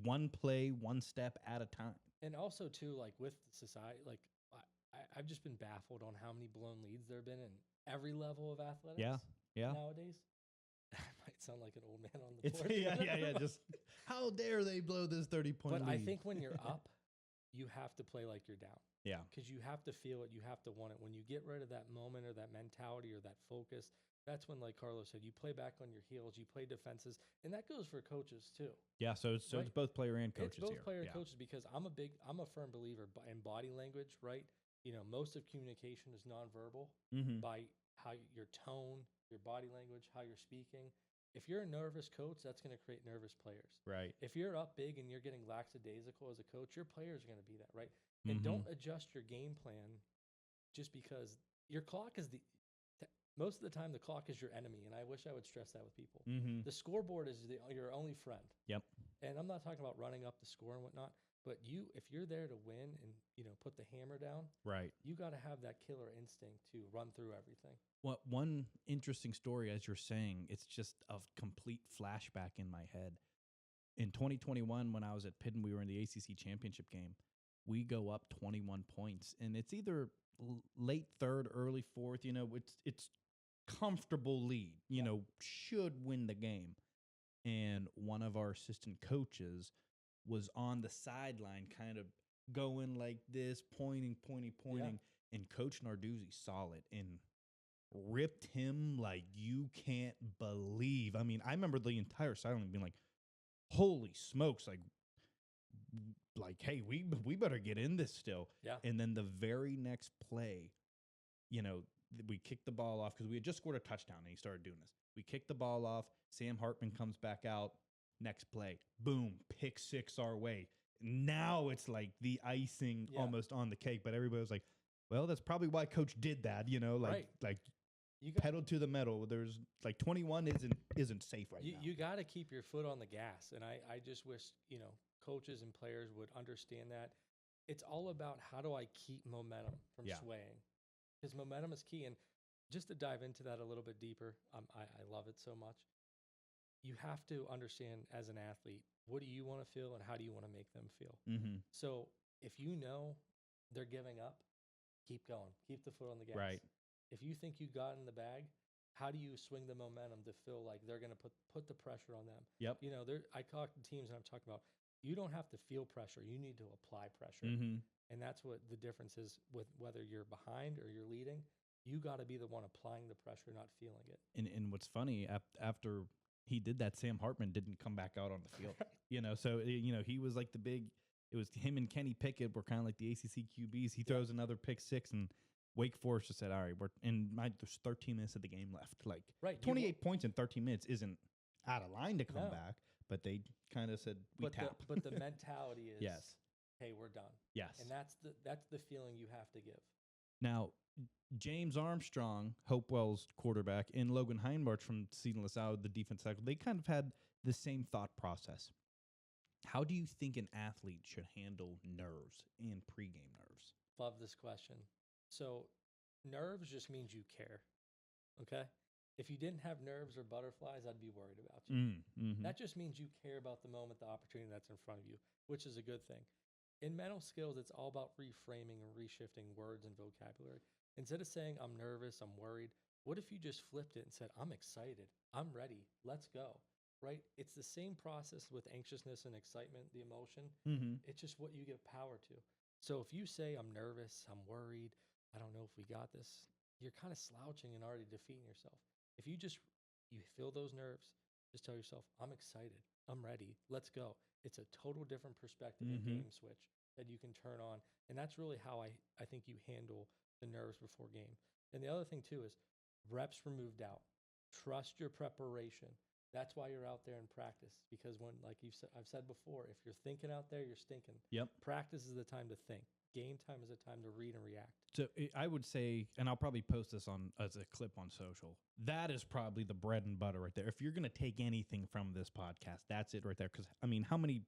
one play, one step at a time. And also, too, like with society, like I've just been baffled on how many blown leads there have been in every level of athletics nowadays. I might sound like an old man on the porch. Yeah. Just how dare they blow this 30-point lead? But I think when you're up, you have to play like you're down. Yeah. Because you have to feel it. You have to want it. When you get rid of that moment or that mentality or that focus, that's when, like Carlos said, you play back on your heels, you play defenses. And that goes for coaches too. Yeah, so it's both player and coaches here. It's both player and coaches because I'm a firm believer in body language, right? Most of communication is nonverbal by how your tone, your body language, how you're speaking. If you're a nervous coach, that's going to create nervous players. Right. If you're up big and you're getting lackadaisical as a coach, your players are going to be that, right? And don't adjust your game plan just because your clock is most of the time the clock is your enemy, and I wish I would stress that with people. The scoreboard is your only friend. Yep. And I'm not talking about running up the score and whatnot, but if you're there to win and put the hammer down, right, you got to have that killer instinct to run through everything. Well, one interesting story, as you're saying, it's just a complete flashback in my head. In 2021, when I was at Pitt and we were in the ACC championship game, we go up 21 points, and it's either late third, early fourth. It's comfortable lead, should win the game. And one of our assistant coaches was on the sideline kind of going like this, pointing. And Coach Narduzzi saw it and ripped him like you can't believe. I mean, I remember the entire sideline being like, holy smokes, like, hey, we better get in this still. Yeah. And then the very next play, we kicked the ball off because we had just scored a touchdown and he started doing this. We kicked the ball off. Sam Hartman comes back out. Next play, boom, pick six our way. Now it's like the icing almost on the cake, but everybody was like, well, that's probably why coach did that, like you pedal to the metal. There's like 21 isn't safe now. You got to keep your foot on the gas. And I just wish, coaches and players would understand that. It's all about how do I keep momentum from swaying? Because momentum is key. And just to dive into that a little bit deeper, I love it so much. You have to understand as an athlete, what do you want to feel and how do you want to make them feel? Mm-hmm. So if you know they're giving up, keep going. Keep the foot on the gas. Right. If you think you got in the bag, how do you swing the momentum to feel like they're going to put the pressure on them? Yep. I talk to teams and I'm talking about, you don't have to feel pressure. You need to apply pressure. Mm-hmm. And that's what the difference is with whether you're behind or you're leading. You got to be the one applying the pressure, not feeling it. And what's funny, after he did that, Sam Hartman didn't come back out on the field. So he was like it was him and Kenny Pickett were kind of like the ACC QBs. He throws another pick six, and Wake Forest just said, all right, there's 13 minutes of the game left. Like, 28 points in 13 minutes isn't out of line to come back, but they kind of said, tap. But the mentality is, yes, hey, we're done. Yes. And that's the feeling you have to give. Now, James Armstrong, Hopewell's quarterback, and Logan Heinmarch from Seton LaSalle, the defense tackle, they kind of had the same thought process. How do you think an athlete should handle nerves and pregame nerves? Love this question. So nerves just means you care, okay? If you didn't have nerves or butterflies, I'd be worried about you. Mm-hmm. That just means you care about the moment, the opportunity that's in front of you, which is a good thing. In mental skills, it's all about reframing and reshifting words and vocabulary. Instead of saying, I'm nervous, I'm worried, what if you just flipped it and said, I'm excited, I'm ready, let's go, right? It's the same process with anxiousness and excitement, the emotion. Mm-hmm. It's just what you give power to. So if you say, I'm nervous, I'm worried, I don't know if we got this, you're kind of slouching and already defeating yourself. If you feel those nerves, just tell yourself, I'm excited, I'm ready, let's go. It's a total different perspective and game switch that you can turn on. And that's really how I think you handle the nerves before game. And the other thing too is reps removed doubt. Trust your preparation. That's why you're out there in practice. Because when, like I've said before, if you're thinking out there, you're stinking. Yep. Practice is the time to think. Game time is a time to read and react. So I would say, and I'll probably post this as a clip on social, that is probably the bread and butter right there. If you're going to take anything from this podcast, that's it right there. Because, I mean, how many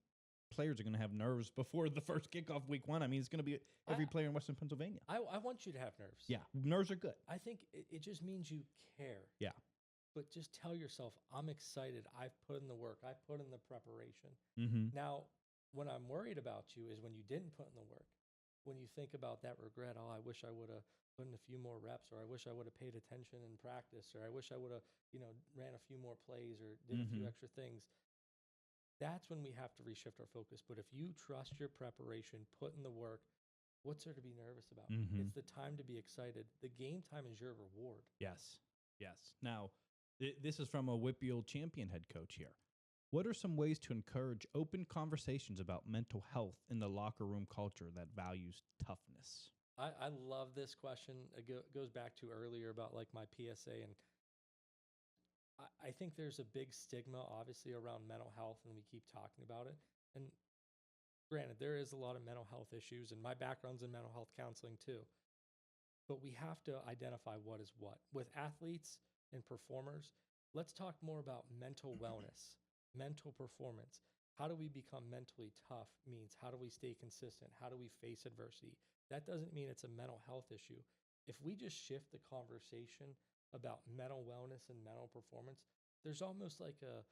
players are going to have nerves before the first kickoff week one? I mean, it's going to be every player in Western Pennsylvania. I want you to have nerves. Yeah, nerves are good. I think it just means you care. Yeah. But just tell yourself, I'm excited. I've put in the work. I've put in the preparation. Mm-hmm. Now, when I'm worried about you is when you didn't put in the work. When you think about that regret, I wish I would have put in a few more reps, or I wish I would have paid attention in practice, or I wish I would have, ran a few more plays or did a few extra things. That's when we have to reshift our focus. But if you trust your preparation, put in the work, what's there to be nervous about? Mm-hmm. It's the time to be excited. The game time is your reward. Yes. Now, this is from a WPIAL champion head coach here. What are some ways to encourage open conversations about mental health in the locker room culture that values toughness? I love this question. It goes back to earlier about like my PSA. And I think there's a big stigma, obviously, around mental health, and we keep talking about it. And granted, there is a lot of mental health issues, and my background's in mental health counseling too. But we have to identify what is what. With athletes and performers, let's talk more about mental wellness. Mental performance. How do we become mentally tough means how do we stay consistent? How do we face adversity? That doesn't mean it's a mental health issue. If we just shift the conversation about mental wellness and mental performance, there's almost like a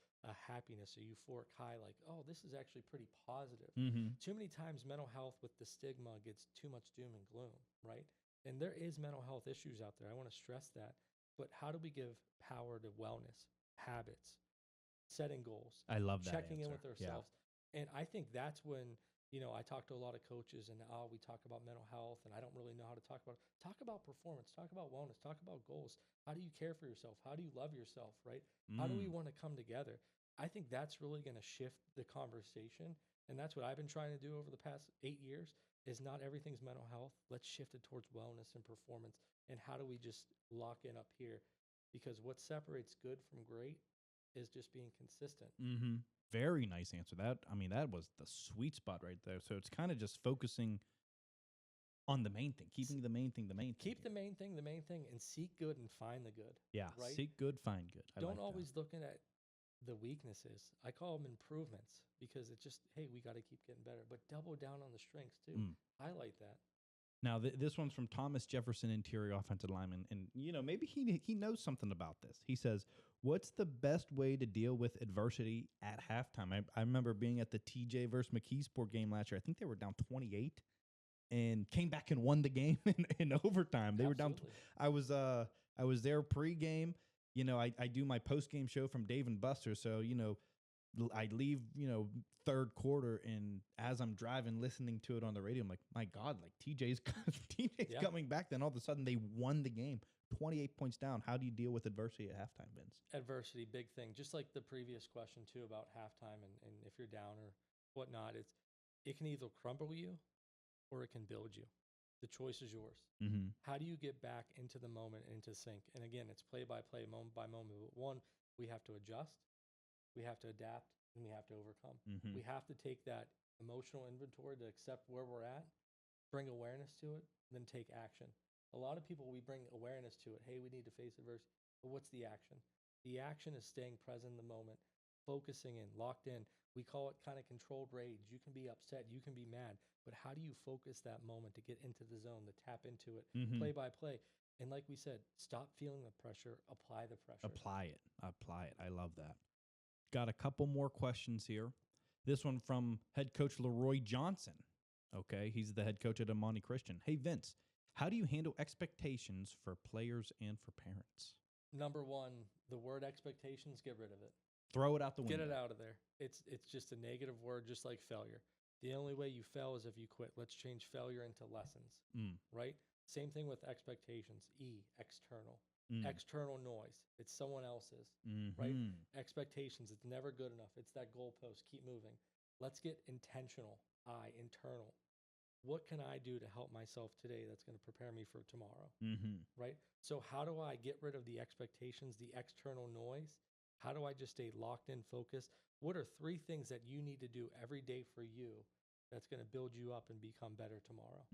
happiness, a euphoric high, like, oh, this is actually pretty positive. Mm-hmm. Too many times mental health with the stigma gets too much doom and gloom, right? And there is mental health issues out there. I want to stress that. but how do we give power to wellness, habits, setting goals, I love that checking in answer. with ourselves? And I think that's when, I talk to a lot of coaches and we talk about mental health and I don't really know how to talk about it. Talk about performance, talk about wellness, talk about goals. How do you care for yourself? How do you love yourself, right? How do we want to come together? I think that's really going to shift the conversation. And that's what I've been trying to do over the past 8 years is not everything's mental health. Let's shift it towards wellness and performance. And how do we just lock in up here? Because what separates good from great is just being consistent. Mm-hmm. Very nice answer. That was the sweet spot right there. So it's kind of just focusing on the main thing, keeping the main thing the main thing. Keep the main thing, and seek good and find the good. Yeah, right? seek good, find good. Don't always look at the weaknesses. I call them improvements because it's just, hey, we got to keep getting better. But double down on the strengths too. Highlight that. Now, this one's from Thomas Jefferson, interior offensive lineman. And, maybe he knows something about this. He says, what's the best way to deal with adversity at halftime? I remember being at the TJ versus McKeesport game last year. I think they were down 28 and came back and won the game in overtime. They Absolutely. were down. I was there pregame. I do my postgame show from Dave and Buster. So, I leave, third quarter, and as I'm driving, listening to it on the radio, I'm like, my God, like TJ's coming back. Then all of a sudden they won the game, 28 points down. How do you deal with adversity at halftime, Vince? Adversity, big thing. Just like the previous question too about halftime and if you're down or whatnot, it can either crumble you or it can build you. The choice is yours. Mm-hmm. How do you get back into the moment, into sync? And again, it's play by play, moment by moment. But one, we have to adjust, we have to adapt, and we have to overcome. Mm-hmm. We have to take that emotional inventory to accept where we're at, bring awareness to it, then take action. A lot of people, we bring awareness to it. Hey, we need to face adversity. But what's the action? The action is staying present in the moment, focusing in, locked in. We call it kind of controlled rage. You can be upset, you can be mad, but how do you focus that moment to get into the zone, to tap into it, play by play? And like we said, stop feeling the pressure, apply the pressure. Apply it. I love that. Got a couple more questions here. This one from head coach Leroy Johnson. Okay, he's the head coach at Amani Christian. Hey, Vince, how do you handle expectations for players and for parents? Number one, the word expectations, get rid of it. Throw it out the window. Get it out of there. It's just a negative word, just like failure. The only way you fail is if you quit. Let's change failure into lessons, right? Same thing with expectations. External. External noise. It's someone else's, right? Expectations. It's never good enough. It's that goalpost. Keep moving. Let's get intentional. Internal. What can I do to help myself today that's going to prepare me for tomorrow, right? So how do I get rid of the expectations, the external noise? How do I just stay locked in, focused? What are 3 things that you need to do every day for you that's going to build you up and become better tomorrow?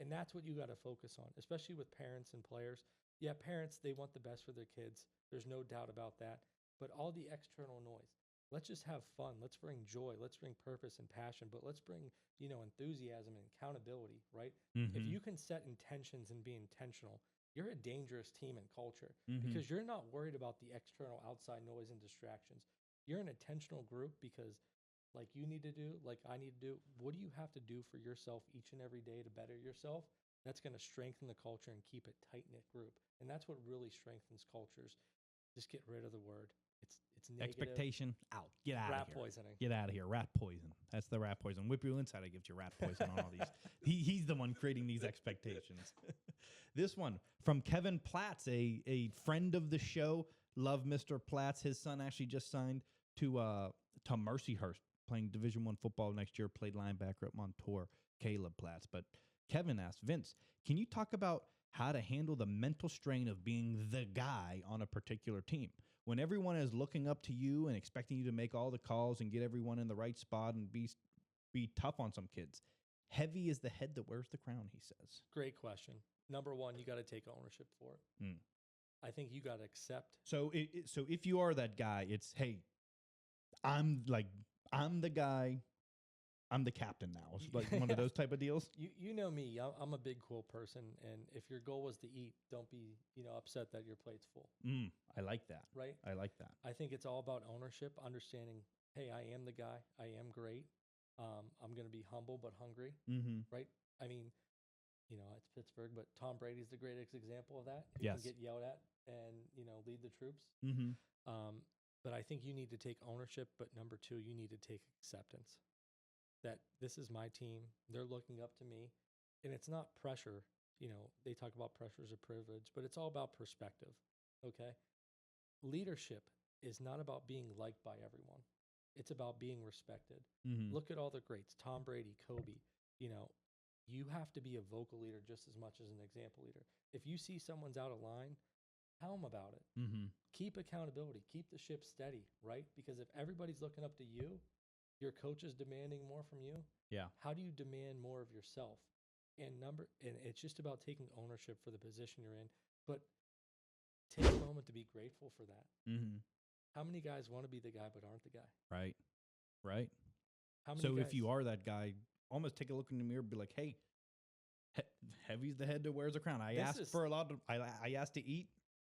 And that's what you got to focus on, especially with parents and players. Yeah, parents, they want the best for their kids. There's no doubt about that. But all the external noise, let's just have fun. Let's bring joy. Let's bring purpose and passion. But let's bring, enthusiasm and accountability, right? If you can set intentions and be intentional, you're a dangerous team and culture because you're not worried about the external outside noise and distractions. You're an intentional group because like you need to do, like I need to do, what do you have to do for yourself each and every day to better yourself? That's going to strengthen the culture and keep it tight-knit group. And that's what really strengthens cultures. Just get rid of the word. It's negative. Expectation out. Get out of here. Rat poisoning. Get out of here. Rat poison. That's the rat poison. WPIAL Insider gives you rat poison on all these. He's the one creating these expectations. This one from Kevin Platts, a friend of the show. Love Mr. Platts. His son actually just signed to Mercyhurst, playing Division I football next year. Played linebacker at Montour. Caleb Platts. But Kevin asked, Vince, can you talk about how to handle the mental strain of being the guy on a particular team? When everyone is looking up to you and expecting you to make all the calls and get everyone in the right spot and be tough on some kids. Heavy is the head that wears the crown, he says. Great question. Number one, you got to take ownership for it. I think you got to accept. So if you are that guy, it's, hey, I'm the guy. I'm the captain now. It's like one of those type of deals. You know me. I'm a big quote person, and if your goal was to eat, don't be upset that your plate's full. I like that. Right? I like that. I think it's all about ownership, understanding. Hey, I am the guy. I am great. I'm going to be humble but hungry. Right? I mean, it's Pittsburgh, but Tom Brady's the greatest example of that. He Yes. can get yelled at and, lead the troops. Mm-hmm. But I think you need to take ownership. But number two, you need to take acceptance that this is my team. They're looking up to me. And it's not pressure. They talk about pressure as a privilege, but it's all about perspective. Okay. Leadership is not about being liked by everyone. It's about being respected. Mm-hmm. Look at all the greats, Tom Brady, Kobe. You have to be a vocal leader just as much as an example leader. If you see someone's out of line, tell them about it. Mm-hmm. Keep accountability. Keep the ship steady, right? Because if everybody's looking up to you, your coach is demanding more from you. Yeah. How do you demand more of yourself? And it's just about taking ownership for the position you're in. But take a moment to be grateful for that. Mm-hmm. How many guys want to be the guy but aren't the guy? Right. Right. How many So guys, if you are that guy, almost take a look in the mirror, be like, hey, heavy's the head that wears a crown. I asked for a lot of, I asked to eat.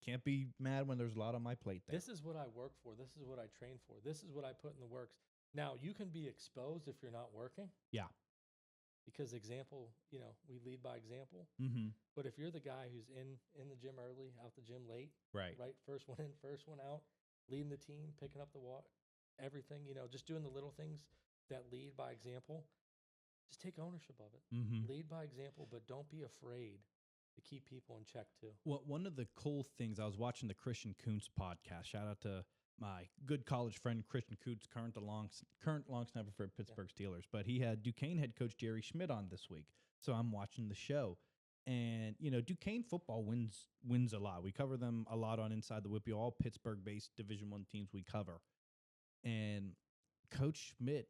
Can't be mad when there's a lot on my plate there. This is what I work for. This is what I train for. This is what I put in the works. Now, you can be exposed if you're not working. Yeah. Because example, we lead by example. Mm-hmm. But if you're the guy who's in the gym early, out the gym late, right? First one in, first one out, leading the team, picking up the everything, just doing the little things that lead by example, just take ownership of it. Mm-hmm. Lead by example, but don't be afraid to keep people in check too. Well, one of the cool things, I was watching the Christian Kuntz podcast. Shout out to my good college friend, Christian Kuntz, current long snapper for Pittsburgh Steelers. But he had Duquesne head coach Jerry Schmidt on this week. So I'm watching the show. And, Duquesne football wins a lot. We cover them a lot on Inside the WPIAL, all Pittsburgh-based Division I teams we cover. And Coach Schmidt,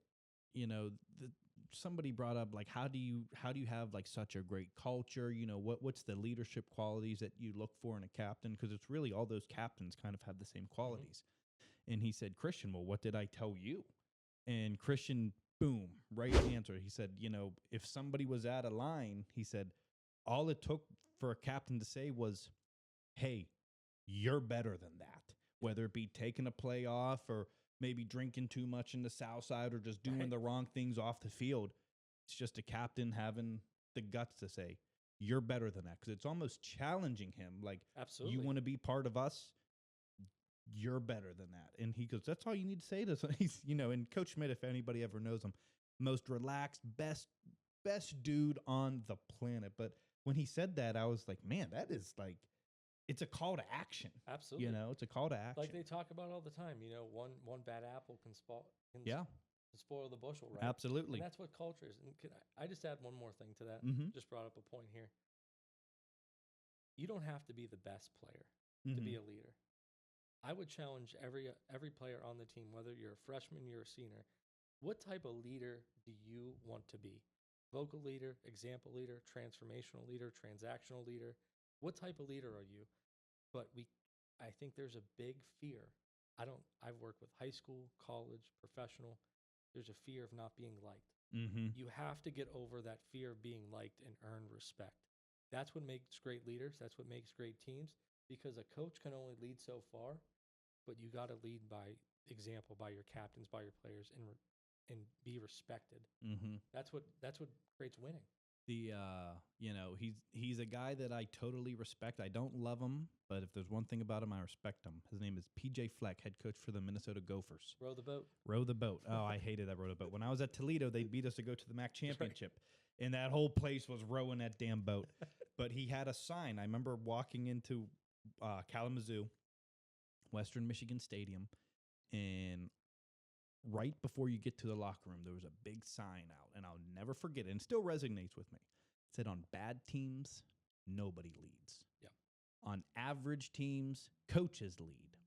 somebody brought up, like, how do you have, like, such a great culture? What's the leadership qualities that you look for in a captain? Because it's really all those captains kind of have the same qualities. Mm-hmm. And he said, Christian, well, what did I tell you? And Christian, boom, right answer. He said, if somebody was out of line, he said, all it took for a captain to say was, hey, you're better than that. Whether it be taking a play off or maybe drinking too much in the South Side or just doing the wrong things off the field. It's just a captain having the guts to say, you're better than that. Because it's almost challenging him. Like, absolutely, you want to be part of us? You're better than that. And he goes, that's all you need to say to us. He's, and Coach Schmidt, if anybody ever knows him, most relaxed, best dude on the planet. But when he said that, I was like, man, that is like, it's a call to action. Absolutely. It's a call to action. Like they talk about all the time, one bad apple can spoil the bushel, right? Absolutely. And that's what culture is. And I just add one more thing to that? Mm-hmm. Just brought up a point here. You don't have to be the best player mm-hmm. to be a leader. I would challenge every player on the team, whether you're a freshman, you're a senior, what type of leader do you want to be? Vocal leader, example leader, transformational leader, transactional leader. What type of leader are you? But I think there's a big fear. I've worked with high school, college, professional. There's a fear of not being liked. Mm-hmm. You have to get over that fear of being liked and earn respect. That's what makes great leaders. That's what makes great teams, because a coach can only lead so far, but you got to lead by example, by your captains, by your players, and be respected. Mm-hmm. That's what creates winning. He's a guy that I totally respect. I don't love him, but if there's one thing about him, I respect him. His name is PJ Fleck, head coach for the Minnesota Gophers. Row the boat. Row the boat. Oh, I hated that row the boat. When I was at Toledo, they beat us to go to the MAC championship, and that whole place was rowing that damn boat. But he had a sign. I remember walking into Kalamazoo, Western Michigan Stadium, and right before you get to the locker room, there was a big sign out, and I'll never forget it, and it still resonates with me. It said, on bad teams, nobody leads. Yeah. On average teams, coaches lead.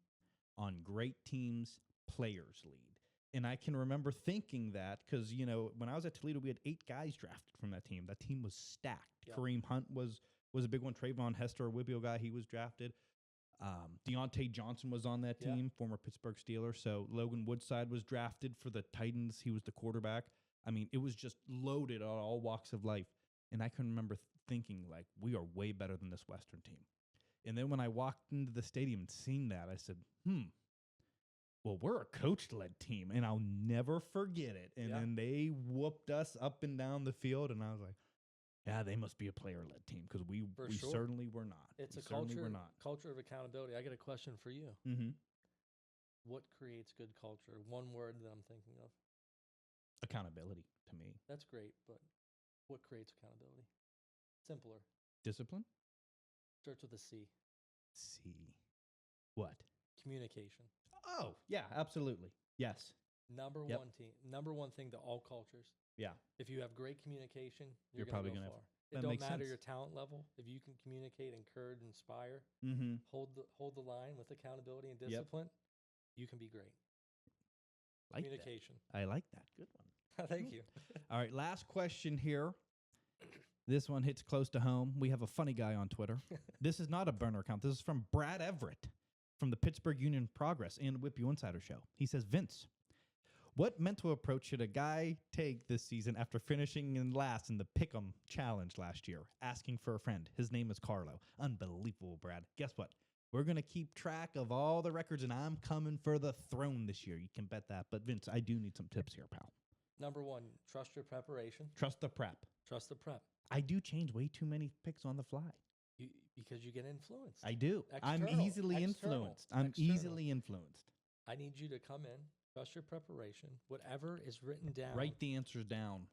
On great teams, players lead. And I can remember thinking that because, when I was at Toledo, we had 8 guys drafted from that team. That team was stacked. Yeah. Kareem Hunt was a big one. Trayvon Hester, a WPIAL guy, he was drafted. Deontay Johnson was on that team, former Pittsburgh Steeler. So Logan Woodside was drafted for the Titans. He was the quarterback. I mean, it was just loaded on all walks of life. And I can remember thinking, like, we are way better than this Western team. And then when I walked into the stadium and seen that, I said, well, we're a coach-led team, and I'll never forget it. And then they whooped us up and down the field, and I was like, Yeah, they must be a player-led team because we sure. certainly were not. It's we a certainly were not. culture of accountability. I got a question for you. Mm-hmm. What creates good culture? One word that I'm thinking of. Accountability to me. That's great, but what creates accountability? Simpler. Discipline. Starts with a C. C. What? Communication. Oh, yeah, absolutely. Yes. Number one thing to all cultures. Yeah. If you have great communication, You're gonna probably go going to far. that It don't makes matter sense. your talent level. If you can communicate, encourage, inspire, Mm-hmm. hold the line with accountability and discipline, you can be great. Like Communication. That. I like that. Good one. Thank you. All right, last question here. This one hits close to home. We have a funny guy on Twitter. This is not a burner account. This is from Brad Everett from the Pittsburgh Union Progress and WPIAL Insider Show. He says, Vince, what mental approach should a guy take this season after finishing in last in the Pick'em Challenge last year? Asking for a friend. His name is Carlo. Unbelievable, Brad. Guess what? We're going to keep track of all the records, and I'm coming for the throne this year. You can bet that. But, Vince, I do need some tips here, pal. Number one, trust your preparation. Trust the prep. Trust the prep. I do change way too many picks on the fly. Because you get influenced. I do. I'm easily influenced. I need you to come in, trust your preparation, whatever is written down. Write the answers down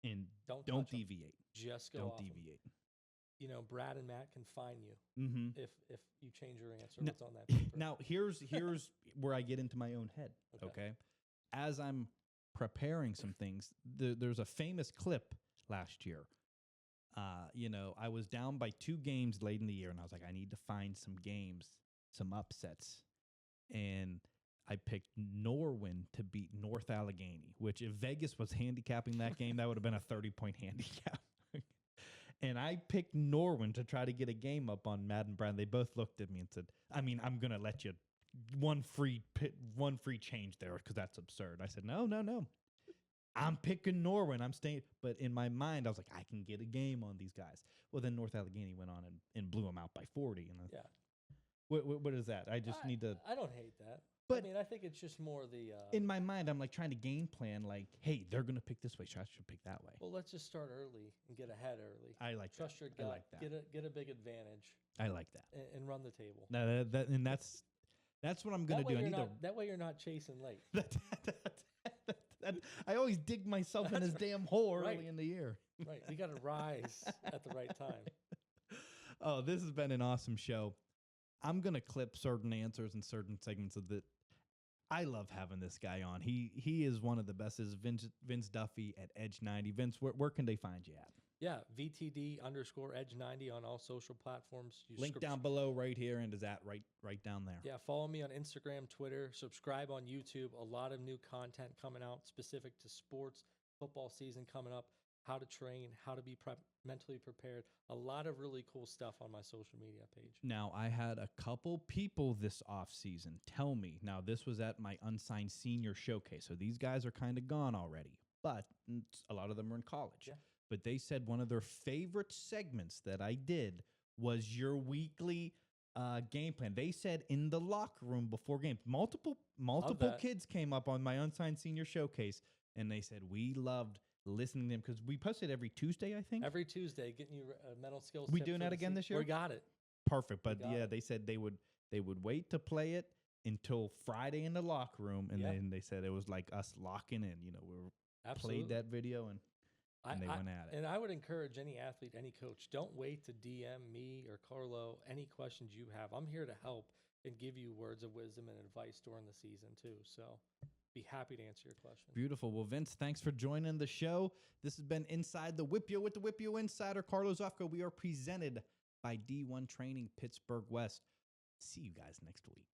and don't deviate. Just go. Don't deviate. You know, Brad and Matt can fine you if you change your answer. Now, what's on that paper. Now, here's where I get into my own head. Okay. As I'm preparing some things, there's a famous clip last year. I was down by 2 games late in the year, and I was like, I need to find some games, some upsets. And I picked Norwin to beat North Allegheny, which if Vegas was handicapping that game, that would have been a 30-point handicap. And I picked Norwin to try to get a game up on Madden Brown. They both looked at me and said, I mean, I'm going to let you one free change there because that's absurd. I said, no. I'm picking Norwin. I'm staying. But in my mind, I was like, I can get a game on these guys. Well, then North Allegheny went on and blew them out by 40. And what is that? I just need to. I don't hate that. But I mean, I think it's just more the. In my mind, I'm like trying to game plan. Like, hey, they're gonna pick this way. So I should pick that way. Well, let's just start early and get ahead early. I like trust your gut. I like that. Get a big advantage. I like that. And run the table. No, that's what I'm gonna do. That way you're not chasing late. I always dig myself in this damn hole early in the year. Right. We got to rise at the right time. Oh, this has been an awesome show. I'm going to clip certain answers and certain segments of it. I love having this guy on. He is one of the best. Is Vince Duffy at Edge 90. Vince, where can they find you at? Yeah, VTD_Edge90 on all social platforms. Link down below right here, and is that right down there? Yeah, follow me on Instagram, Twitter, subscribe on YouTube. A lot of new content coming out specific to sports, football season coming up, how to train, how to be mentally prepared. A lot of really cool stuff on my social media page. Now, I had a couple people this offseason tell me, now this was at my unsigned senior showcase, so these guys are kind of gone already, but a lot of them are in college. Yeah. But they said one of their favorite segments that I did was your weekly game plan. They said in the locker room before games, multiple kids came up on my unsigned senior showcase, and they said we loved listening to them because we posted every Tuesday, I think. Every Tuesday, getting you mental skills. We doing that again this year? We got it. Perfect. But yeah, they said they would wait to play it until Friday in the locker room, and then they said it was like us locking in. You know, we played that video and they went at it. And I would encourage any athlete, any coach, don't wait to DM me or Carlo any questions you have. I'm here to help and give you words of wisdom and advice during the season too. So be happy to answer your question. Beautiful. Well, Vince, thanks for joining the show. This has been Inside the WPIAL with the WPIAL Insider, Carlo Zofko. We are presented by D1 Training Pittsburgh West. See you guys next week.